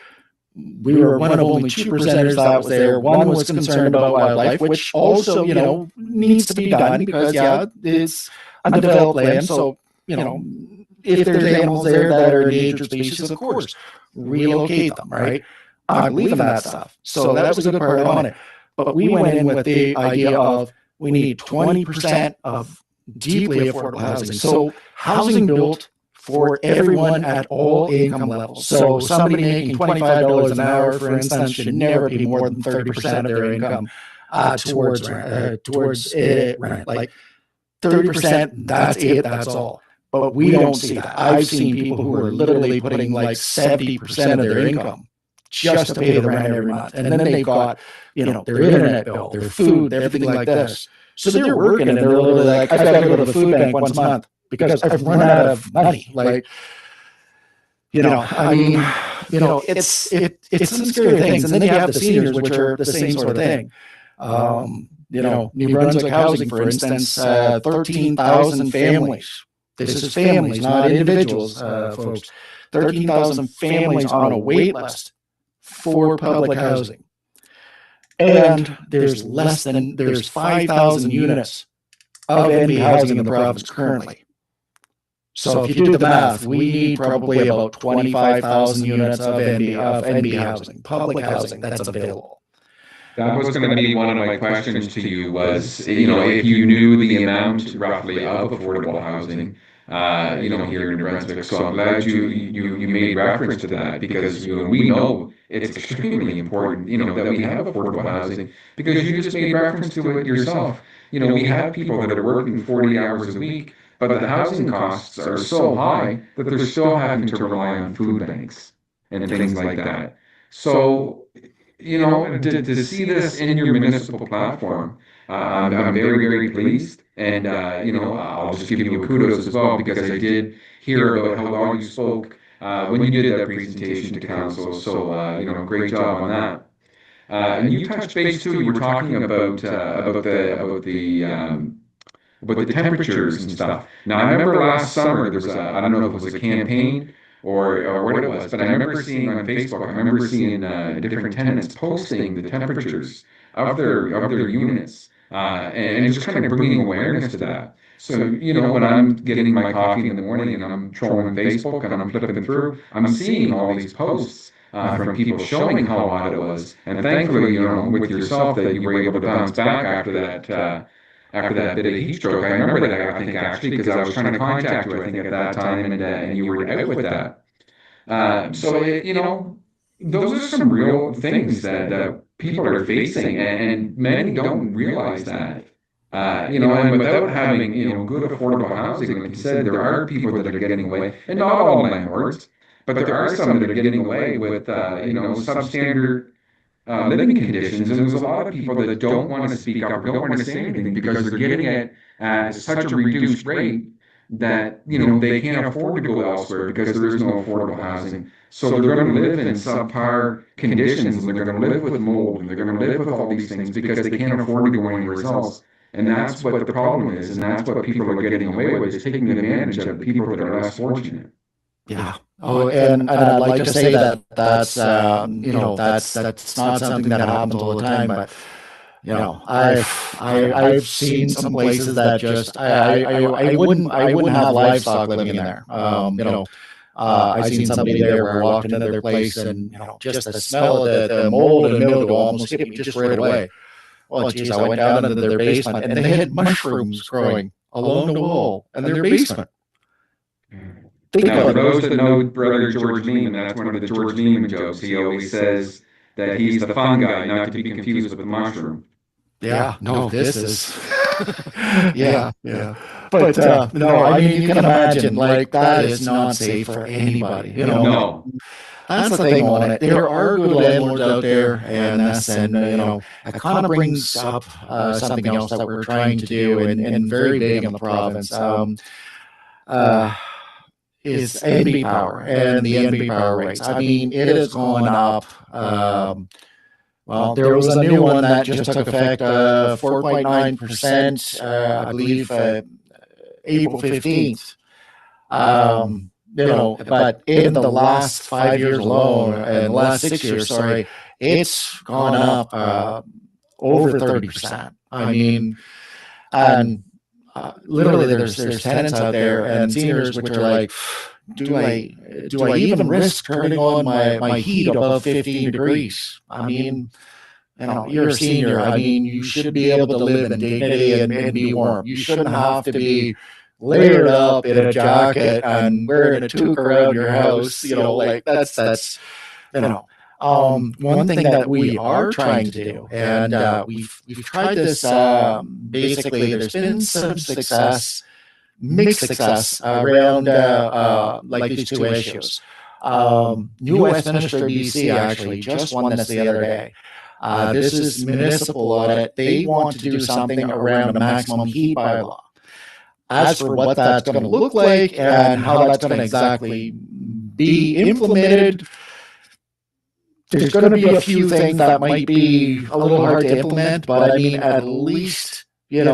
we were one of only 2 presenters that was there. One was concerned about wildlife, which also, needs to be done because, it's undeveloped land. So, if there's animals there that are endangered species, of course, relocate them, right? I believe in that stuff. So that was a good part on it. But we went in with the idea of we need 20% of deeply affordable housing. So housing built for everyone at all income levels. So somebody making $25 an hour, for instance, should never pay more than 30% of their income towards rent. Like 30%, that's it, that's all. But we don't see that. I've seen people who are literally putting like 70% of their income just to pay the rent every month. And then they've got, their internet bill, their food, everything like this. So they're working and they're literally like, I've got to go to the food bank once a month because I've run out of money. Like, it's some scary things. And then you have the seniors, which are the same sort of thing. New Brunswick Housing, for instance, 13,000 families. This is families, not individuals, folks. 13,000 families on a wait list for public housing. And there's 5,000 units of NB housing in the province currently. So if you do the math, we need probably about 25,000 units of NB housing, public housing that's available. That was going to be one of my questions to you was, if you knew the amount roughly of affordable housing, here in New Brunswick. So I'm glad you made reference to that because, we know it's extremely important, that we have affordable housing because you just made reference to it yourself. We have people that are working 40 hours a week, but the housing costs are so high that they're still having to rely on food banks and things like that. So, to see this in your municipal platform, I'm very, very pleased. And, I'll just give you a kudos as well because I did hear about how well you spoke when you did that presentation to council. So, great job on that. And you touched base too. You were talking about the temperatures and stuff. Now, I remember last summer there was I don't know if it was a campaign or what it was, but I remember seeing on Facebook, different tenants posting the temperatures of their units, and just kind of bringing awareness to that. So, when I'm getting my coffee in the morning and I'm trolling Facebook and I'm flipping through, I'm seeing all these posts from people showing how hot it was. And thankfully, with yourself that you were able to bounce back after that bit of heat stroke. I remember that, I think, actually, because I was trying to contact you, I think, at that time, and you were out with that. Those are some real things that people are facing, and many don't realize that. And without having, good affordable housing, like you said, there are people that are getting away, and not all landlords, but there are some that are getting away with, substandard living conditions, and there's a lot of people that don't want to speak up or don't want to say anything because they're getting it at such a reduced rate that they can't afford to go elsewhere because there is no affordable housing. So they're going to live in subpar conditions, and they're going to live with mold, and they're going to live with all these things because they can't afford to go anywhere else. And that's what the problem is, and that's what people are getting away with, is taking advantage of the people that are less fortunate. Yeah. Oh, and I'd like to say that's not something that happens all the time, but I've seen some places that just I wouldn't have livestock living in there. I've seen somebody there where I walked into their place and just the smell of the mold and mildew almost hit me just right away. Well, geez, I went down into their basement and they had mushrooms growing along the wall in their basement. Now, for those that know Brother George Lehman, that's one of the George Lehman jokes. He always says that he's the fun guy, not to be confused with the mushroom. Yeah, no, this is... yeah. But, no, I mean, you can imagine, like, that is not safe for anybody. No. That's the thing on it. There are good landlords out there, and it kind of brings up something else that we're trying to do, and very big in the province. Is NB power and the NB power rates. I mean, it has gone up. Well, there was a new one that just took effect 4.9%, I believe, April 15th. But in the last 5 years alone, and the last 6 years, sorry, it's gone up over 30%. I mean, and literally there's tenants out there and seniors which are like, do I even risk turning on my heat above 15 degrees? I mean, you're a senior. I mean, you should be able to live in dignity and be warm. You shouldn't have to be layered up in a jacket and wearing a toque around your house. Like that's one thing that we are trying to do, and we've tried this. Basically, there's been some success, mixed success around like these two issues. New Westminster, BC, actually just won this the other day. This is municipal audit. They want to do something around a maximum heat bylaw. As for what that's going to look like and how that's going to exactly be implemented, there's going to be a few things that might be a little hard to implement, but I mean, at least, in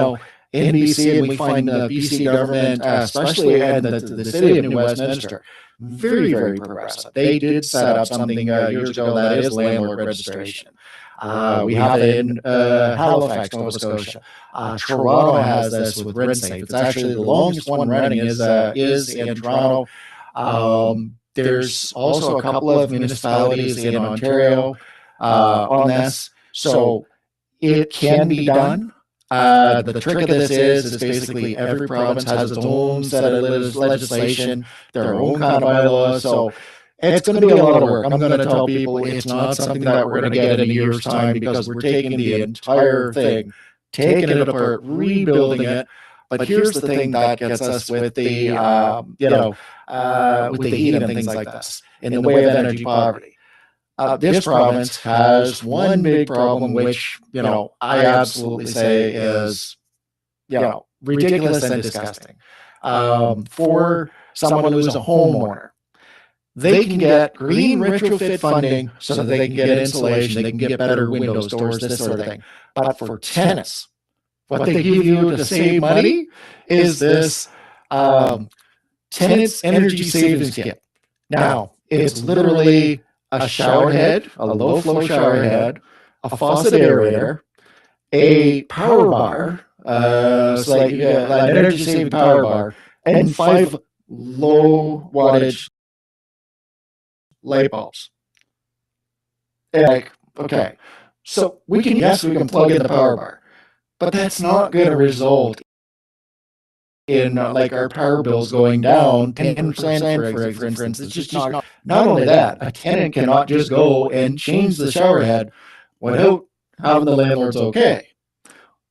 BC, and we find the BC government, especially in the city of New Westminster, very, very progressive. They did set up something years ago that is landlord registration. We have it in Halifax, Nova Scotia. Toronto has this with RentSafe. It's actually the longest one running is in Toronto. There's also a couple of municipalities in Ontario on this, so it can be done. The trick of this is basically every province has its own set of legislation, their own kind of bylaws, so it's going to be a lot of work. I'm going to tell people it's not something that we're going to get in a year's time because we're taking the entire thing, taking it apart, rebuilding it. But here's the thing that gets us with the, with the heat and things like this in the way of energy poverty. This province has one big problem, which, I absolutely say is, ridiculous and disgusting. For someone who is a homeowner, they can get green retrofit funding so that they can get insulation, they can get better windows, doors, this sort of thing. But for tenants, what they give you to save money is this tenant's energy savings kit. Now, it's literally a shower head, a low flow shower head, a faucet aerator, a power bar, so like you get an energy saving power bar, and 5 low wattage light bulbs. Okay, so we can plug in the power bar, but that's not going to result in our power bills going down 10%, for instance. It's just not only that, a tenant cannot just go and change the shower head without having the landlord's okay.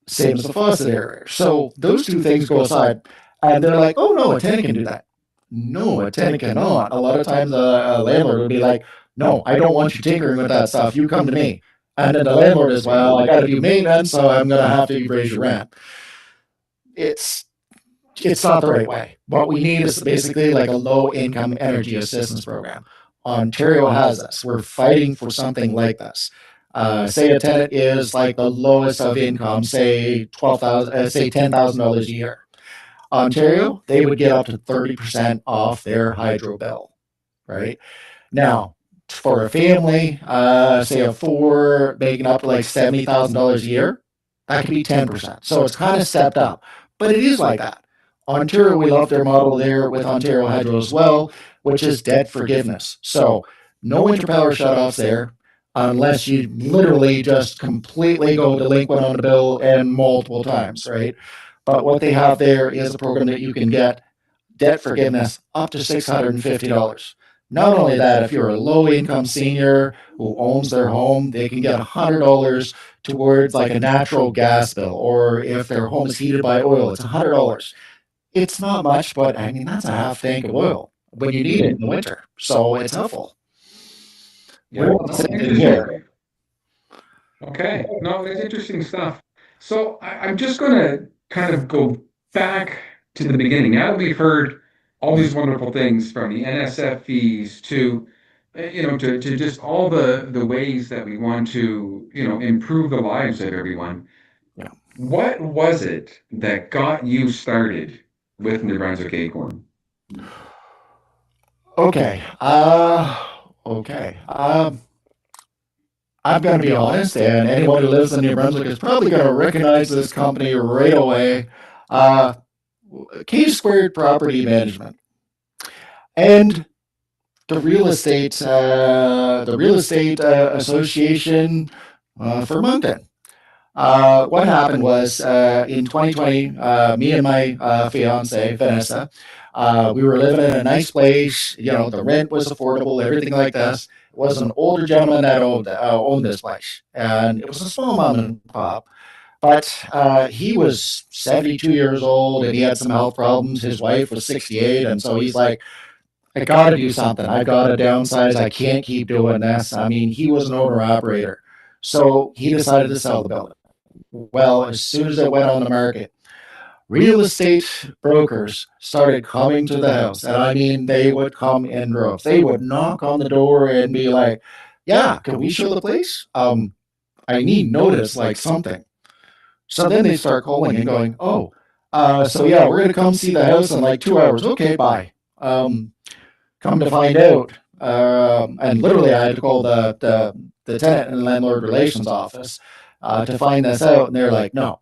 Same as the faucet area. So those two things go aside, and they're like, oh no, a tenant can do that. No, a tenant cannot. A lot of times a landlord would be like, no, I don't want you tinkering with that stuff. You come to me. And then the landlord is, well, I got to do maintenance, so I'm going to have to raise your rent. It's not the right way. What we need is basically like a low-income energy assistance program. Ontario has this. We're fighting for something like this. Say a tenant is like the lowest of income, say $10,000 a year. Ontario, they would get up to 30% off their hydro bill, right? Now, for a family, say of 4, making up to like $70,000 a year, that could be 10%. So it's kind of stepped up, but it is like that. Ontario, we love their model there with Ontario Hydro as well, which is debt forgiveness. So no interpower shutoffs there unless you literally just completely go delinquent on the bill and multiple times, right? But what they have there is a program that you can get debt forgiveness up to $650. Not only that, if you're a low-income senior who owns their home, they can get $100 towards like a natural gas bill, or if their home is heated by oil, it's $100. It's not much, but I mean, that's a half tank of oil when you need it in the winter. So it's helpful. Yeah. Here. Okay. No, that's interesting stuff. So I'm just going to kind of go back to the beginning. Now that we've heard all these wonderful things from the NSF fees to, to just all the ways that we want to, improve the lives of everyone. Yeah. What was it that got you started with New Brunswick ACORN? Okay. I'm going to be honest, and anyone who lives in New Brunswick is probably going to recognize this company right away. K-Squared Property Management. And the real estate association for Moncton. What happened was in 2020, me and my fiance, Vanessa, we were living in a nice place. You know, the rent was affordable, everything like this. It was an older gentleman that owned this place, and it was a small mom and pop. But he was 72 years old and he had some health problems. His wife was 68. And so he's like, I got to do something. I got to downsize. I can't keep doing this. I mean, he was an owner operator. So he decided to sell the building. Well, as soon as it went on the market, real estate brokers started coming to the house. And I mean, they would come in droves. They would knock on the door and be like, yeah, can we show the place? I need notice, like something. So then they start calling and going, oh, so yeah, we're going to come see the house in like 2 hours. Okay, bye. Come to find out. And literally I had to call the tenant and landlord relations office to find this out. And they're like, no,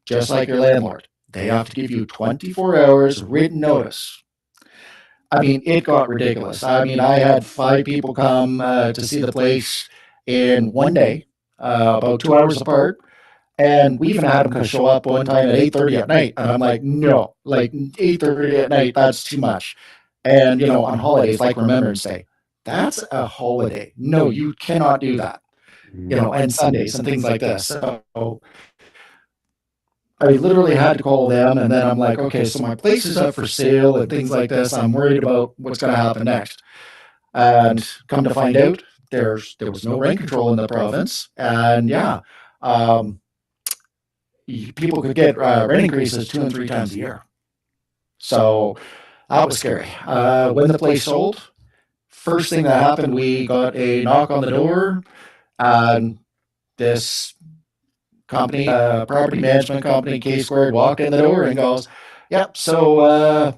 just like your landlord, they have to give you 24 hours written notice. I mean, it got ridiculous. I mean, I had 5 people come to see the place in one day, about 2 hours apart. And we even had them show up one time at 8:30 at night. And I'm like, no, like 8:30 at night, that's too much. And, you know, on holidays like Remembrance Day, that's a holiday. No, you cannot do that. You know, and Sundays and things like this. So I literally had to call them. And then I'm like, okay, so my place is up for sale and things like this. I'm worried about what's going to happen next. And come to find out, there was no rent control in the province. And yeah, people could get rent increases 2 and 3 times a year. So that was scary. When the place sold, first thing that happened, we got a knock on the door, and this company, property management company, K Squared, walked in the door and goes, yep, so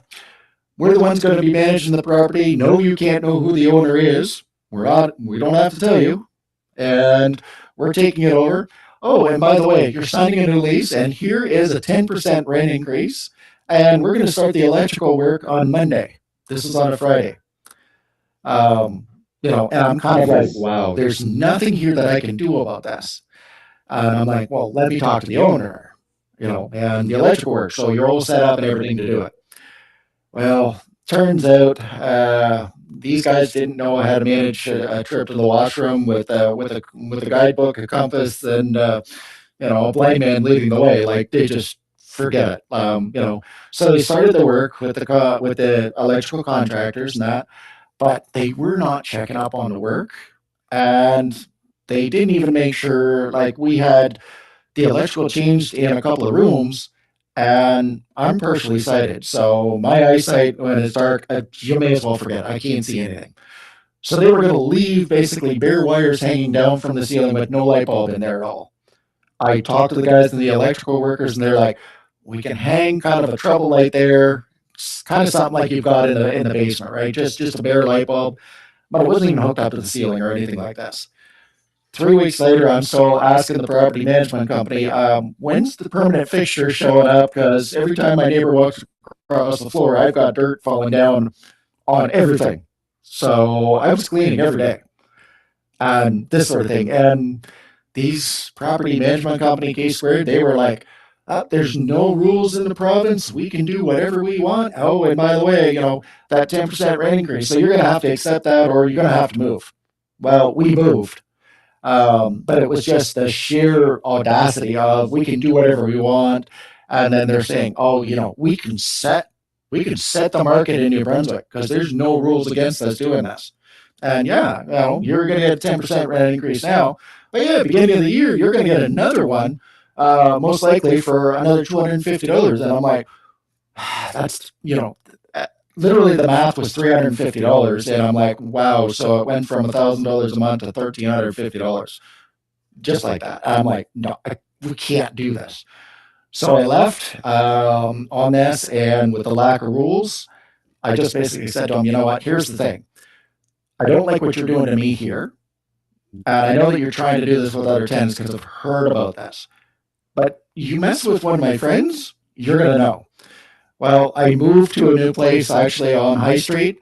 we're the ones going to be managing the property. No, you can't know who the owner is. We don't have to tell you. And we're taking it over. Oh, and by the way, you're signing a new lease, and here is a 10% rent increase, and we're going to start the electrical work on Monday. This is on a Friday. You know, and I'm kind of like, wow, there's nothing here that I can do about this. And I'm like, well, let me talk to the owner, you know, and the electrical work. So you're all set up and everything to do it. Well, turns out these guys didn't know how to manage a trip to the washroom with a guidebook, a compass, and you know, a blind man leading the way. Like they just forget it. You know, so they started the work with the electrical contractors and that, but they were not checking up on the work, and they didn't even make sure. Like we had the electrical changed in a couple of rooms. And I'm partially sighted, so my eyesight when it's dark, you may as well forget. I can't see anything. So they were going to leave basically bare wires hanging down from the ceiling with no light bulb in there at all. I talked to the guys and the electrical workers, and they're like, "We can hang kind of a trouble light there, kind of something like you've got in the basement, right? Just a bare light bulb, but it wasn't even hooked up to the ceiling or anything like this." 3 weeks later, I'm still asking the property management company, when's the permanent fixture showing up? Because every time my neighbor walks across the floor, I've got dirt falling down on everything. So I was cleaning every day and this sort of thing. And these property management company, K Squared, they were like, there's no rules in the province. We can do whatever we want. Oh, and by the way, you know, that 10% rent increase. So you're going to have to accept that or you're going to have to move. Well, we moved. But it was just the sheer audacity of we can do whatever we want. And then they're saying, oh, you know, we can set the market in New Brunswick because there's no rules against us doing this. And yeah, you know, you're going to get a 10% rent increase now. But yeah, beginning of the year, you're going to get another one, most likely for another $250. And I'm like, that's, you know, literally the math was $350, and I'm like, wow. So it went from $1,000 a month to $1,350, just like that. I'm like, no, we can't do this. So I left on this, and with the lack of rules, I just basically said to them, you know what? Here's the thing. I don't like what you're doing to me here, and I know that you're trying to do this with other tenants because I've heard about this. But you mess with one of my friends, you're gonna know. Well, I moved to a new place actually on High Street,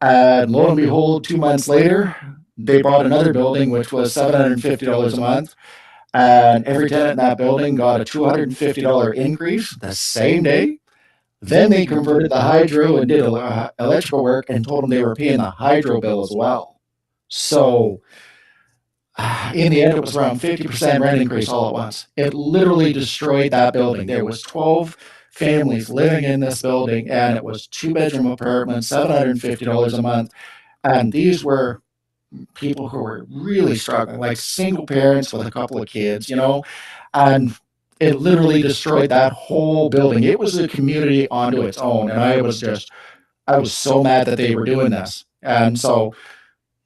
and lo and behold, 2 months later, they bought another building, which was $750 a month. And every tenant in that building got a $250 increase the same day. Then they converted the hydro and did electrical work and told them they were paying the hydro bill as well. So in the end, it was around 50% rent increase all at once. It literally destroyed that building. There was 12 families living in this building, and it was 2-bedroom apartments, $750 a month. And these were people who were really struggling, like single parents with a couple of kids, and it literally destroyed that whole building. It was a community onto its own. And I was so mad that they were doing this. And so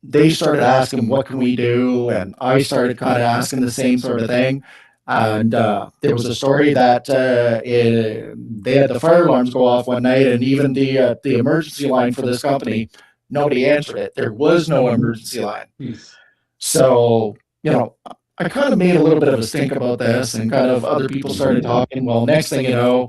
they started asking, what can we do? And I started kind of asking the same sort of thing. And there was a story that they had the fire alarms go off one night, and even the emergency line for this company, nobody answered it. There was no emergency line. So, I kind of made a little bit of a stink about this, and kind of other people started talking. Well, next thing you know,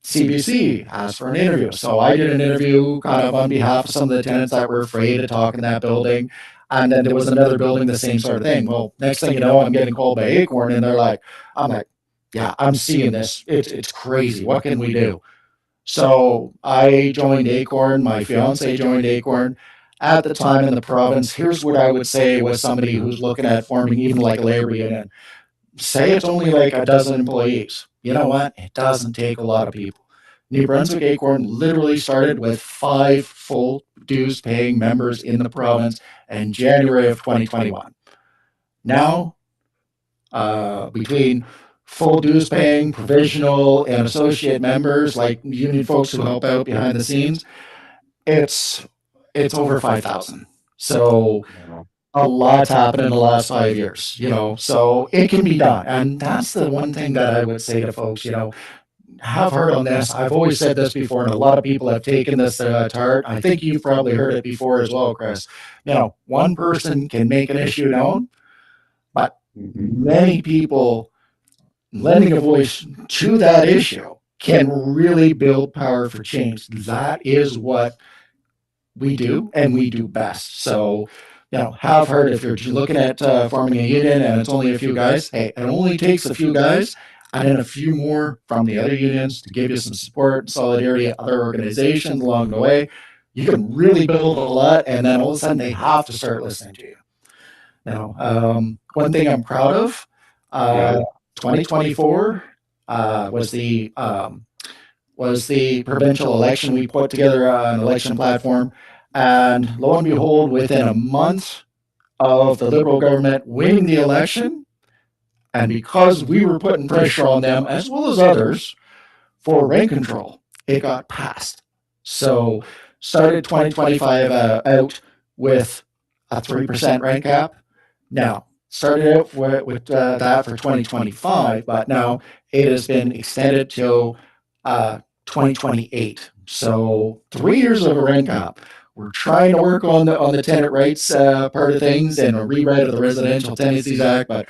CBC asked for an interview. So I did an interview kind of on behalf of some of the tenants that were afraid to talk in that building. And then there was another building, the same sort of thing. Well, next thing you know, I'm getting called by ACORN, and I'm like, yeah, I'm seeing this. It's crazy. What can we do? So I joined ACORN. My fiance joined ACORN. At the time in the province, here's what I would say was somebody who's looking at forming even like a labor union. Say it's only like a dozen employees. You know what? It doesn't take a lot of people. New Brunswick ACORN literally started with 5 full dues paying members in the province in January of 2021. Now, between full dues paying, provisional, and associate members, like union folks who help out behind the scenes, it's over 5,000. So a lot's happened in the last 5 years, so it can be done. And that's the one thing that I would say to folks, have heard on this. I've always said this before, and a lot of people have taken this to heart. I think you've probably heard it before as well, Chris. One person can make an issue known, but many people lending a voice to that issue can really build power for change. That is what we do, and we do best. So, have heard if you're looking at forming a union and it's only a few guys, hey, it only takes a few guys and then a few more from the other unions to give you some support, solidarity, other organizations along the way. You can really build a lot, and then all of a sudden they have to start listening to you. One thing I'm proud of, 2024 was the provincial election. We put together an election platform, and lo and behold, within a month of the Liberal government winning the election, and because we were putting pressure on them, as well as others, for rent control, it got passed. So started 2025 out with a 3% rent cap. Now, started out with that for 2025, but now it has been extended till 2028. So 3 years of a rent cap. We're trying to work on the tenant rights part of things and a rewrite of the Residential Tenancies Act, but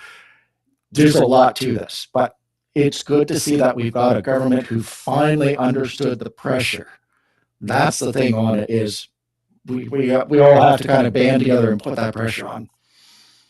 there's a lot to this. But it's good to see that we've got a government who finally understood the pressure. That's the thing on it, is we all have to kind of band together and put that pressure on.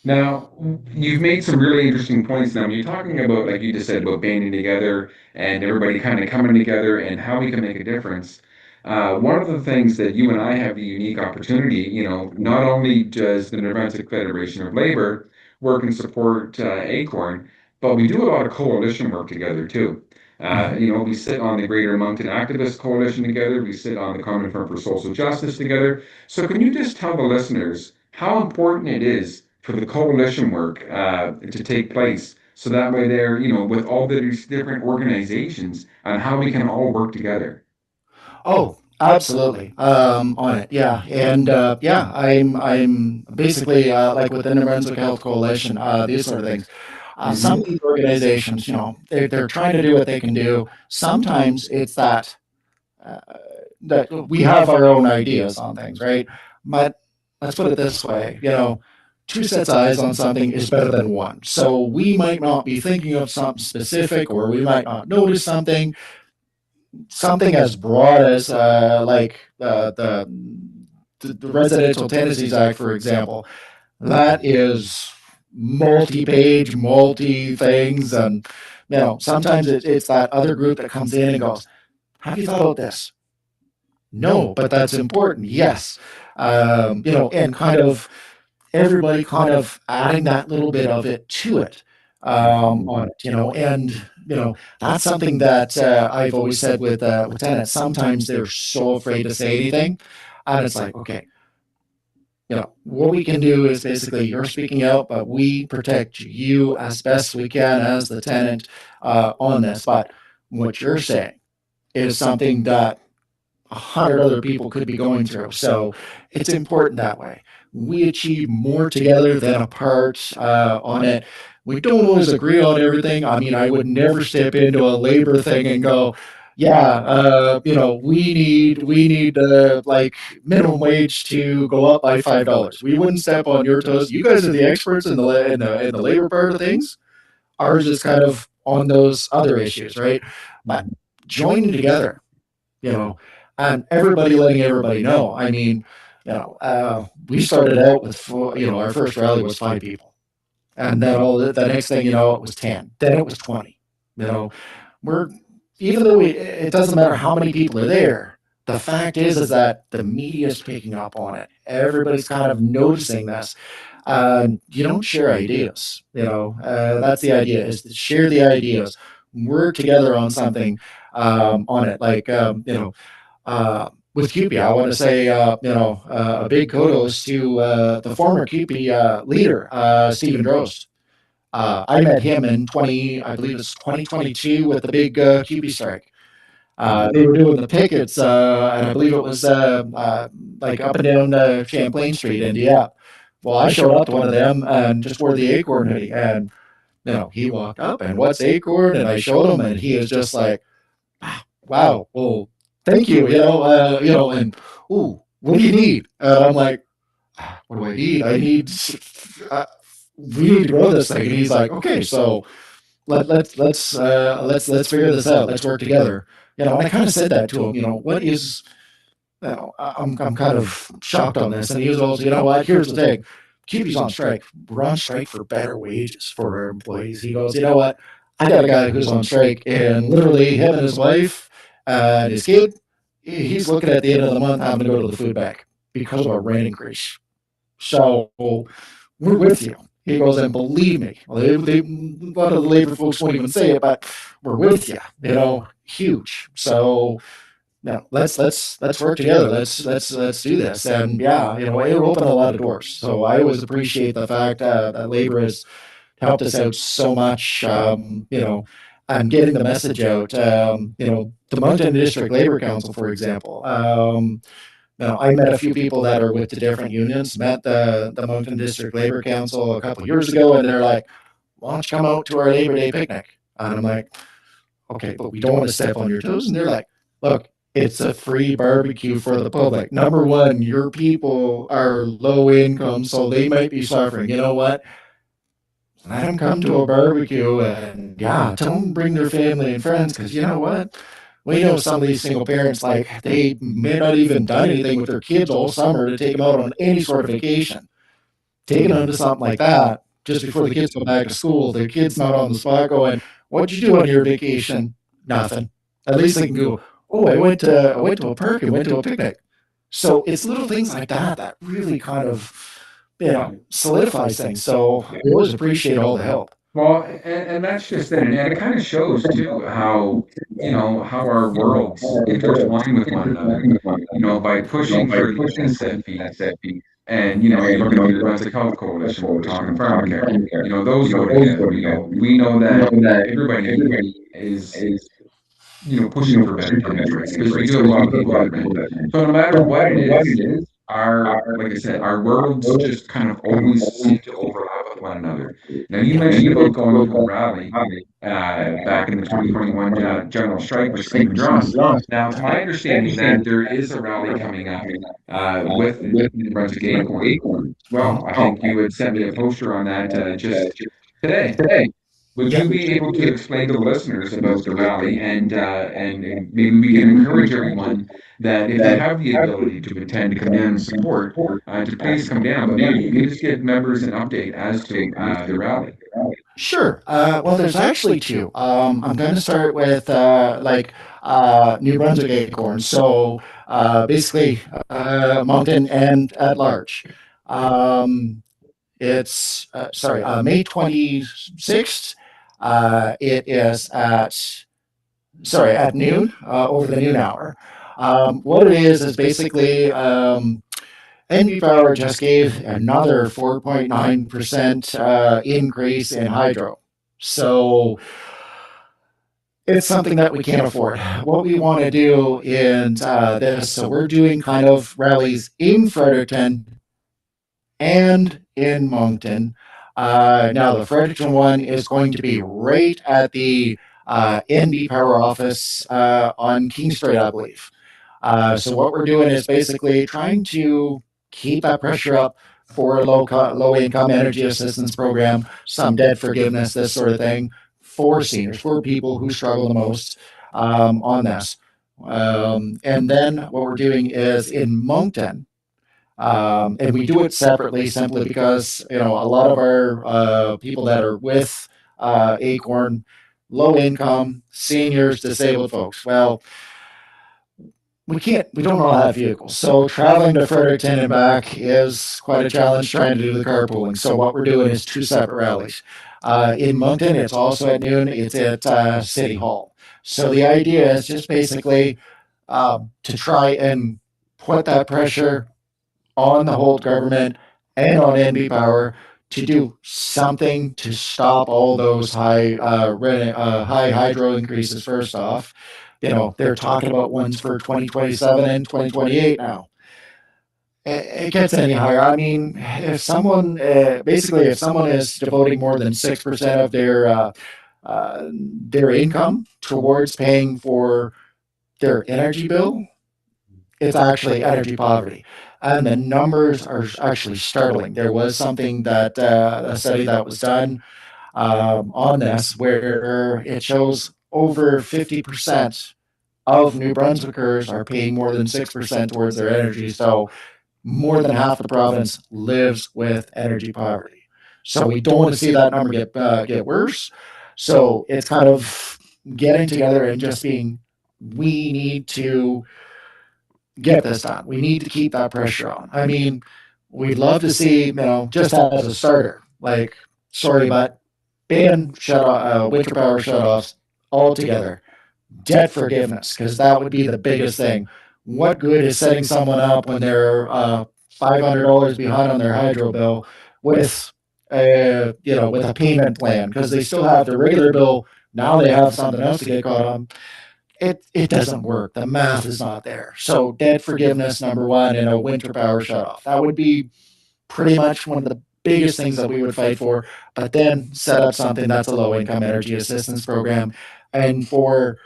Now, you've made some really interesting points now. You're talking about, like you just said, about banding together and everybody kind of coming together and how we can make a difference. One of the things that you and I have the unique opportunity, not only does the New Brunswick Federation of Labor work and support ACORN, but we do a lot of coalition work together too. We sit on the Greater Moncton Activist Coalition together. We sit on the Common Front for Social Justice together. So can you just tell the listeners how important it is for the coalition work to take place, so that way they're, with all these different organizations, on how we can all work together? Oh, absolutely. On it, yeah, and I'm basically like with the New Brunswick Health Coalition, these sort of things. Some of these organizations, they're trying to do what they can do. Sometimes it's that we have our own ideas on things, right? But let's put it this way, 2 sets of eyes on something is better than 1. So we might not be thinking of something specific, or we might not notice something as broad as like the Residential Tenancies Act, for example. That is multi-page, multi-things, and sometimes it's that other group that comes in and goes, "Have you thought about this?" No, but that's important. Yes, and kind of everybody kind of adding that little bit of it to it on it, and that's something that I've always said with tenants. Sometimes they're so afraid to say anything, and it's like, okay, what we can do is basically you're speaking out, but we protect you as best we can as the tenant on this. But what you're saying is something that 100 other people could be going through. So it's important that way. We achieve more together than apart on it. We don't always agree on everything. I mean, I would never step into a labor thing and go, yeah, we need like minimum wage to go up by $5. We wouldn't step on your toes. You guys are the experts in the labor part of things. Ours is kind of on those other issues, right? But joining together, and everybody letting everybody know. I mean, we started out with, our first rally was 5 people. And then the next thing you know, it was 10. Then it was 20. We're, even though it doesn't matter how many people are there, the fact is that the media is picking up on it. Everybody's kind of noticing this. You don't share ideas, that's the idea, is to share the ideas, work together on something on it. Like, with CUPE, I want to say, a big kudos to the former CUPE leader, Stephen Drost. I met him in I believe it's 2022 with the big CUPE strike. They were doing the pickets, and I believe it was like up and down Champlain Street in Dieppe. Well, I showed up to one of them and just wore the ACORN hoodie, and he walked up and what's ACORN, and I showed him, and he is just like, wow, well, thank you, and ooh, what do you need? And I'm like, what do I need? I need, we need to grow this thing. And he's like, okay, so let's figure this out. Let's work together. And I kind of said that to him. What is, I'm kind of shocked on this. And he was also, what? Here's the thing. CUPE's on strike. We're on strike for better wages for our employees. He goes, you know what? I got a guy who's on strike, and literally him and his wife and his kid, he's looking at the end of the month having to go to the food bank because of our rent increase. So we're with you. He goes, and believe me, a lot of the labor folks won't even say it, but we're with you. Huge. So let's work together. Let's do this. And it opened a lot of doors. So I always appreciate the fact that labor has helped us out so much. And getting the message out. The Moncton District Labor Council, for example. I met a few people that are with the different unions. Met the Moncton District Labor Council a couple of years ago, and they're like, "Why don't you come out to our Labor Day picnic?" And I'm like, "Okay, but we don't want to step on your toes." And they're like, "Look, it's a free barbecue for the public. Number one, your people are low income, so they might be suffering. You know what? Let them come to a barbecue and tell them bring their family and friends, because you know what? We know some of these single parents, like, they may not even done anything with their kids all summer to take them out on any sort of vacation. Taking them to something like that just before the kids go back to school, the kid's not on the spot going, "What'd you do on your vacation?" Nothing. At least they can go, "Oh, I went to a park and went to a picnic." So it's little things like that that really kind of solidifies things. So I always appreciate all the help. Well, and that's just it. And it kind of shows too how, how our worlds intertwine with one another, by pushing for the SFP. And, you look at the Brunswick Health Coalition, we're talking pharmacare, those go together. We know that everybody is pushing for better tenant rates, because we do have a lot of people that rent. So no matter what it is, like I said, our worlds just kind of always seem to overlap with one another. Now, you mentioned about going to a rally back in the 2021 general strike with Stephen Drost. Now, it's my understanding that there is a rally coming up with the Brunswick ACORN. Well, I think you had sent me a poster on that just today. Would you be able to explain to the listeners about the rally and maybe we can encourage everyone that if they have the ability to attend, to come down and support, to please come down. But maybe you can just give members an update as to the rally. Sure. Well, there's actually two. I'm going to start with New Brunswick Acorn. So basically, Moncton and at large. Um, it's May 26th. It is at noon, over the noon hour. What it is basically NB Power just gave another 4.9% increase in hydro. So it's something that we can't afford. What we want to do in this, so we're doing kind of rallies in Fredericton and in Moncton. Now, the Fredericton one is going to be right at the NB Power office on King Street, I believe. So what we're doing is basically trying to keep that pressure up for a low income energy assistance program, some debt forgiveness, this sort of thing, for seniors, for people who struggle the most on this. And then what we're doing is in Moncton, and we do it separately simply because a lot of our people that are with ACORN, low income, seniors, disabled folks. Well, we don't all have vehicles. So traveling to Fredericton and back is quite a challenge trying to do the carpooling. So what we're doing is two separate rallies. In Moncton, it's also at noon. It's at City Hall. So the idea is just basically to try and put that pressure on the whole government and on NB Power to do something to stop all those high hydro increases. First off, they're talking about ones for 2027 and 2028 now. It gets any higher. I mean, if someone if someone is devoting more than 6% of their income towards paying for their energy bill, it's actually energy poverty. And the numbers are actually startling. There was something that a study that was done on this where it shows over 50% of New Brunswickers are paying more than 6% towards their energy. So more than half the province lives with energy poverty. So we don't want to see that number get worse. So it's kind of getting together and just being, we need to get this done. We need to keep that pressure on. I mean, we'd love to see, just as a starter, like, sorry, but ban winter power shutoffs altogether. Debt forgiveness, because that would be the biggest thing. What good is setting someone up when they're $500 behind on their hydro bill with with a payment plan, because they still have their regular bill. Now they have something else to get caught on. It doesn't work. The math is not there. So debt forgiveness, number one, and a winter power shutoff. That would be pretty much one of the biggest things that we would fight for. But then set up something that's a low income energy assistance program. And for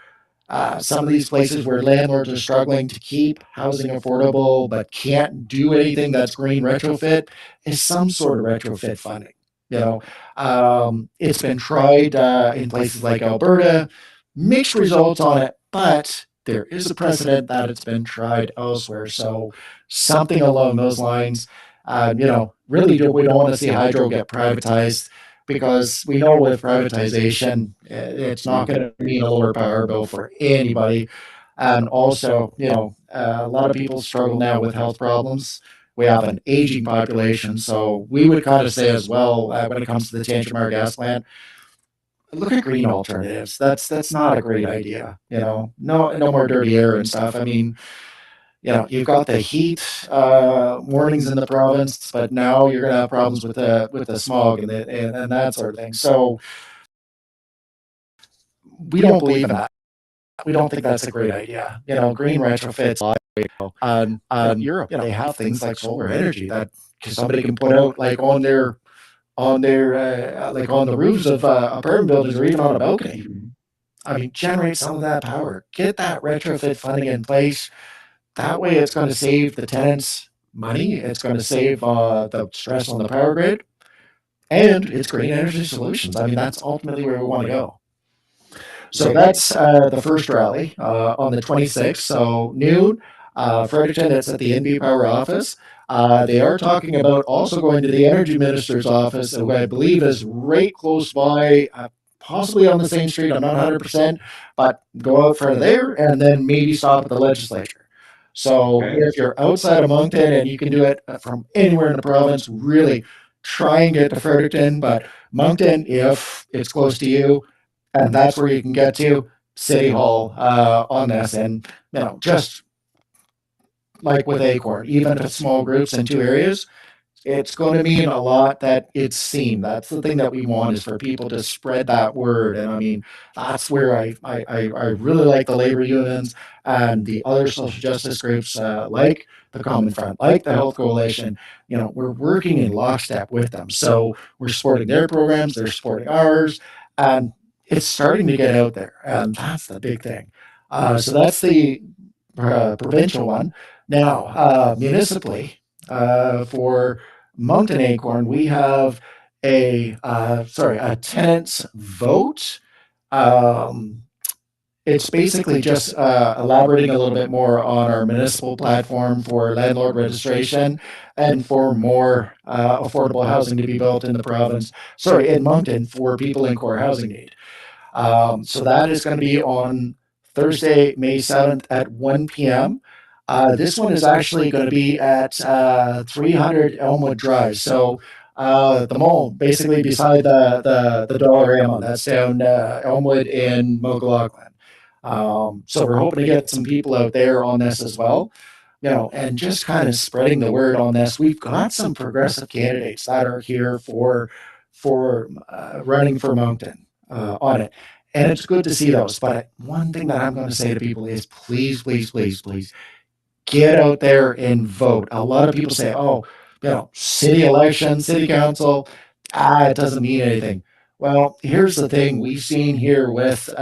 some of these places where landlords are struggling to keep housing affordable but can't do anything that's green retrofit, is some sort of retrofit funding. It's been tried in places like Alberta, mixed results on it, but there is a precedent that it's been tried elsewhere. So something along those lines. Really, we don't want to see hydro get privatized, because we know with privatization, it's not going to mean a lower power bill for anybody. And also, a lot of people struggle now with health problems. We have an aging population, so we would kind of say as well, when it comes to the Tantramar gas plant, look at green alternatives. That's not a great idea. No more dirty air and stuff. I mean, you've got the heat warnings in the province, but now you're going to have problems with the smog and that sort of thing. So we don't believe in that. We don't think that's a great idea. Green retrofits. In Europe, they have things like solar energy that somebody can put out like on their like on the roofs of apartment buildings or even on a balcony. I mean, generate some of that power. Get that retrofit funding in place. That way, it's going to save the tenants money. It's going to save the stress on the power grid. and it's green energy solutions. I mean, that's ultimately where we want to go. So Right. that's the first rally on the 26th. So noon, Fredericton, it's at the NB Power office. They are talking about also going to the energy minister's office, who I believe is right close by, possibly on the same street. I'm not 100%, but go out front of there and then maybe stop at the legislature. So Okay. if you're outside of Moncton and you can do it from anywhere in the province, really try and get to Fredericton. But Moncton, if it's close to you, and that's where you can get to City Hall on this. And just like with ACORN, even if it's small groups in two areas, it's going to mean a lot that it's seen. That's the thing that we want, is for people to spread that word. And I mean, that's where I really like the labor unions and the other social justice groups, like the Common Front, like the Health Coalition. We're working in lockstep with them. So we're supporting their programs, they're supporting ours, and it's starting to get out there. And that's the big thing. So that's the provincial one. Now, municipally, for Moncton Acorn, we have a tenants vote. Um, it's basically just elaborating a little bit more on our municipal platform for landlord registration and for more affordable housing to be built in the province. Sorry, in Moncton, for people in core housing need. So that is going to be on Thursday, May 7th at 1 p.m. This one is actually going to be at 300 Elmwood Drive. So the mall, basically beside the Dollarama, that's down Elmwood in Mogalakwin. So we're hoping to get some people out there on this as well. And just kind of spreading the word on this. We've got some progressive candidates that are here for running for Moncton on it. And it's good to see those. But one thing that I'm going to say to people is please, please, please, please get out there and vote. A lot of people say, oh, city election, city council, it doesn't mean anything. Well, here's the thing we've seen here with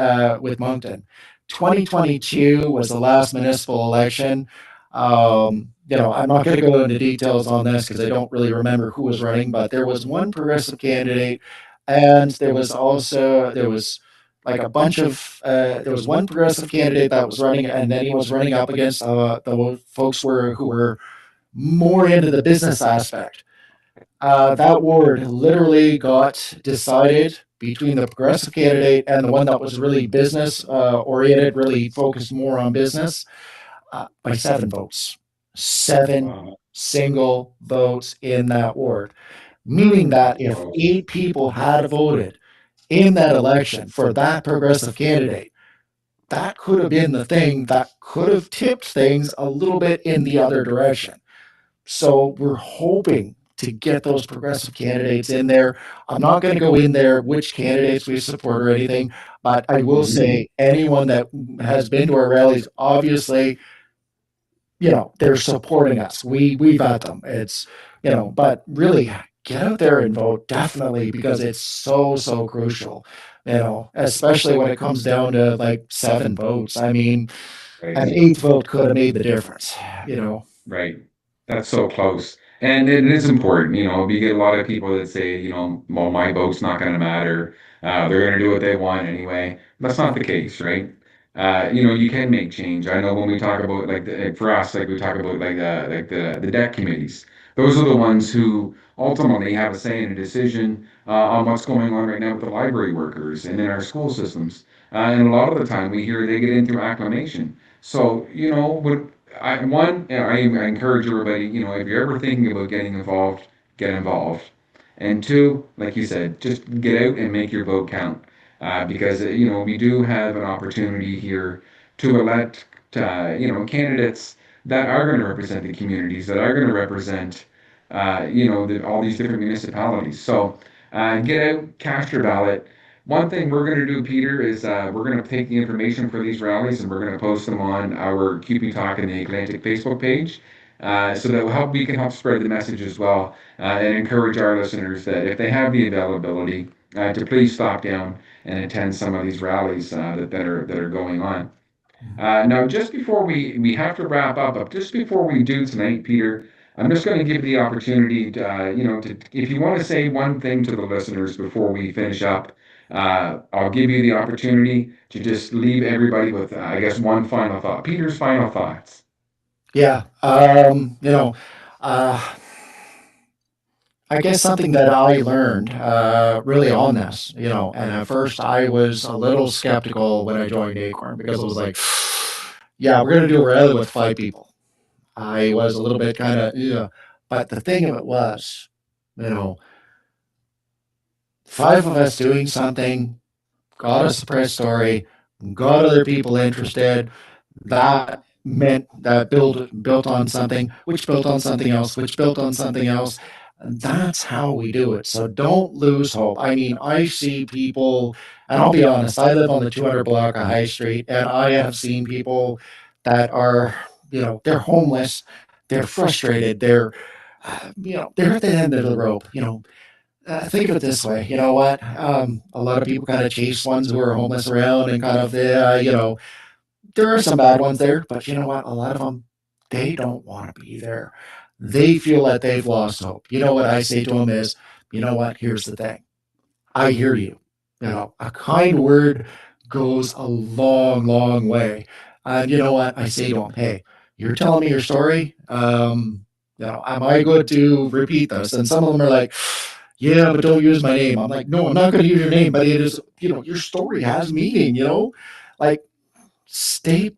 Moncton. 2022 was the last municipal election. I'm not going to go into details on this because I don't really remember who was running, but there was one progressive candidate, and there was like a bunch of there was one progressive candidate that was running, and then he was running up against the folks who were more into the business aspect. That ward literally got decided between the progressive candidate and the one that was really business oriented, really focused more on business, by 7 votes. 7 single votes in that ward, meaning that if 8 people had voted in that election for that progressive candidate, that could have been the thing that could have tipped things a little bit in the other direction. So we're hoping to get those progressive candidates in there. I'm not going to go in there which candidates we support or anything, but I will say anyone that has been to our rallies, obviously, they're supporting us. We've got them. It's, but really get out there and vote, definitely, because it's so, so crucial, especially when it comes down to like 7 votes. I mean, an 8th vote could have made the difference. Right. That's so close. And it is important, we get a lot of people that say, well, my vote's not going to matter. They're going to do what they want anyway. That's not the case, right? You can make change. I know when we talk about for us, we talk about the debt committees. Those are the ones who ultimately have a say in a decision on what's going on right now with the library workers and in our school systems. And a lot of the time we hear they get in through acclamation. So, I encourage everybody, if you're ever thinking about getting involved, get involved. And 2, like you said, just get out and make your vote count. Because, we do have an opportunity here to elect, candidates that are going to represent the communities, that are going to represent, all these different municipalities. So get out, cast your ballot. One thing we're going to do, Peter, is we're going to take the information for these rallies and we're going to post them on our CUPE Talk in the Atlantic Facebook page, so that we can help spread the message as well, and encourage our listeners that if they have the availability, to please stop down and attend some of these rallies that are going on. Now, just before we have to wrap up, but just before we do tonight, Peter, I'm just going to give you the opportunity to, if you want to say one thing to the listeners before we finish up, I'll give you the opportunity to just leave everybody with, I guess, one final thought. Peter's final thoughts. Yeah. Uh, I guess something that I learned really on this, and at first I was a little skeptical when I joined ACORN because I was like, yeah, we're going to do a rally with 5 people. I was a little bit kind of, yeah. But the thing of it was, you know, 5 of us doing something, got us a press story, got other people interested. That meant that built on something, which built on something else, which built on something else. That's how we do it. So don't lose hope. I mean, I see people, and I'll be honest, I live on the 200 block of High Street, and I have seen people that are, they're homeless, they're frustrated, they're at the end of the rope. Think of it this way. You know what? A lot of people kind of chase ones who are homeless around and kind of, there are some bad ones there, but you know what? A lot of them, they don't want to be there. They feel that they've lost hope. You know what I say to them is, you know what? Here's the thing. I hear you. A kind word goes a long, long way. And you know what? I say to them, hey, you're telling me your story. Am I good to repeat this? And some of them are like, yeah, but don't use my name. I'm like, no, I'm not going to use your name, but it is, your story has meaning, like stay,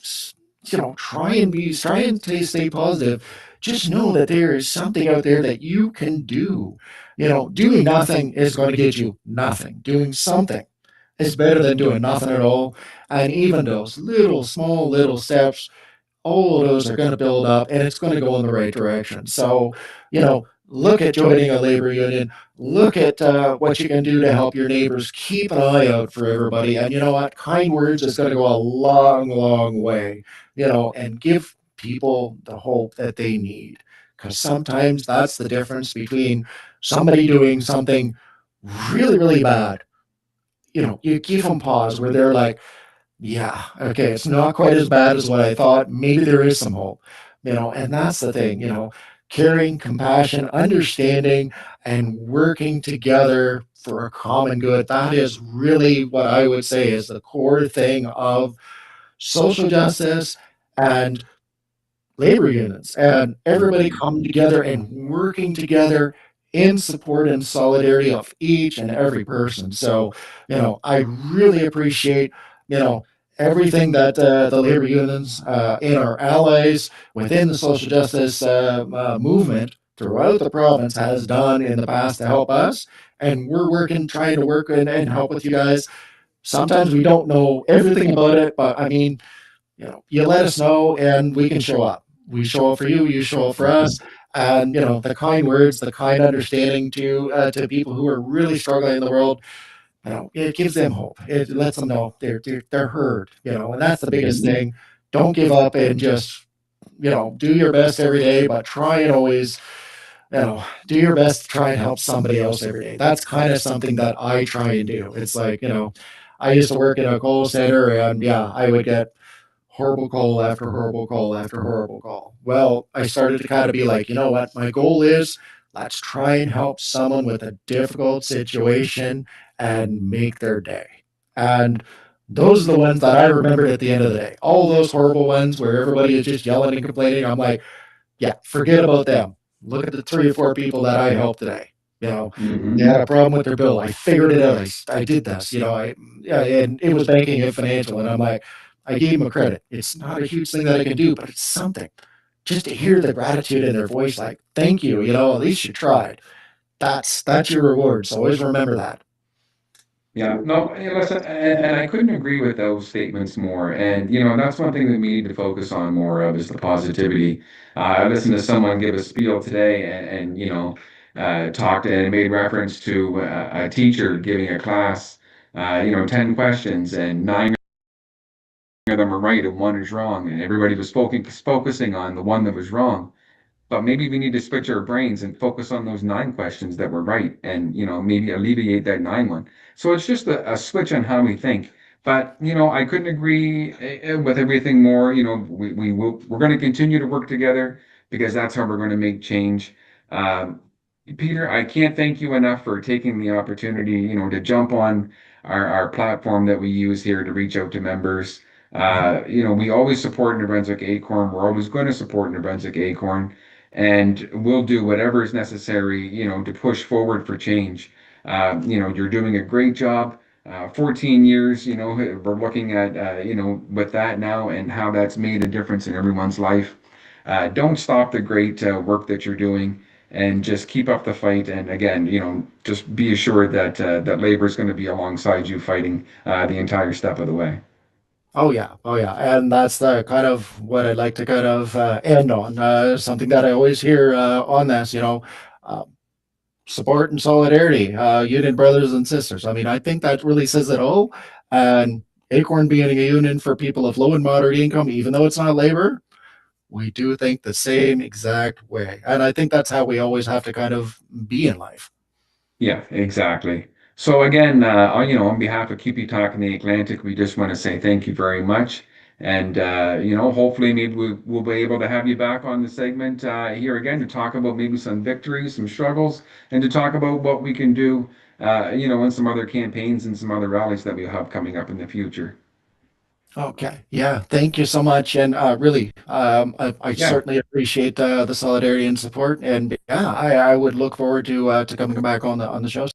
try and stay positive. Just know that there is something out there that you can do. Doing nothing is going to get you nothing. Doing something is better than doing nothing at all. And even those little, small, little steps, all of those are going to build up and it's going to go in the right direction. So, look at joining a labor union, look at what you can do to help your neighbors, keep an eye out for everybody. And you know what? Kind words is going to go a long, long way, and give people the hope that they need. Because sometimes that's the difference between somebody doing something really, really bad. You give them pause where they're like, yeah, okay, it's not quite as bad as what I thought. Maybe there is some hope, and that's the thing, caring, compassion, understanding, and working together for a common good. That is really what I would say is the core thing of social justice and labor unions and everybody coming together and working together in support and solidarity of each and every person. So, I really appreciate, you know, everything that the labor unions and our allies within the social justice movement throughout the province has done in the past to help us. And we're trying to work and help with you guys. Sometimes we don't know everything about it, but I mean, you let us know and we can show up. We show up for you, you show up for us. And, the kind words, the kind understanding to people who are really struggling in the world, it gives them hope. It lets them know they're heard, and that's the biggest thing. Don't give up and just, do your best every day, but try and always, do your best to try and help somebody else every day. That's kind of something that I try and do. It's like, I used to work in a call center and yeah, I would get horrible call after horrible call after horrible call. Well, I started to kind of be like, you know what? My goal is let's try and help someone with a difficult situation and make their day. And those are the ones that I remembered at the end of the day. All those horrible ones where everybody is just yelling and complaining. I'm like, yeah, forget about them. Look at the 3 or 4 people that I helped today. They had a problem with their bill. I figured it out. I did this, and it was banking and financial. And I'm like, I gave them a credit. It's not a huge thing that I can do, but it's something. Just to hear the gratitude in their voice, like, thank you, at least you tried. That's your reward. So always remember that. Yeah, no, listen, and I couldn't agree with those statements more. And, that's one thing that we need to focus on more of is the positivity. I listened to someone give a spiel today and talked and made reference to a teacher giving a class, 10 questions and 9 of them are right and 1 is wrong. And everybody was focusing on the one that was wrong. But maybe we need to switch our brains and focus on those 9 questions that were right and, maybe alleviate that 9 one. So it's just a switch on how we think. But, I couldn't agree with everything more. We're going to continue to work together. because that's how we're going to make change. Um, Peter, I can't thank you enough for taking the opportunity, to jump on our platform that we use here to reach out to members. We always support New Brunswick ACORN. We're always going to support New Brunswick ACORN, and we'll do whatever is necessary, to push forward for change. You're doing a great job. 14 years, we're looking at, with that now and how that's made a difference in everyone's life. Don't stop the great work that you're doing, and just keep up the fight. And again, just be assured that that labor is going to be alongside you fighting the entire step of the way. Oh yeah, oh yeah, and that's the kind of what I'd like to kind of end on. Something that I always hear on this, uh, support and solidarity, union brothers and sisters. I mean, I think that really says it all. And Acorn being a union for people of low and moderate income, even though it's not labor, we do think the same exact way. And I think that's how we always have to kind of be in life. Yeah, exactly. So again, on behalf of CUPE Talk in the Atlantic, we just want to say thank you very much. And, hopefully maybe we'll be able to have you back on the segment here again to talk about maybe some victories, some struggles, and to talk about what we can do, in some other campaigns and some other rallies that we have coming up in the future. Okay. Yeah. Thank you so much. And really, I Yeah. certainly appreciate the solidarity and support. And yeah, I would look forward to coming back on the show.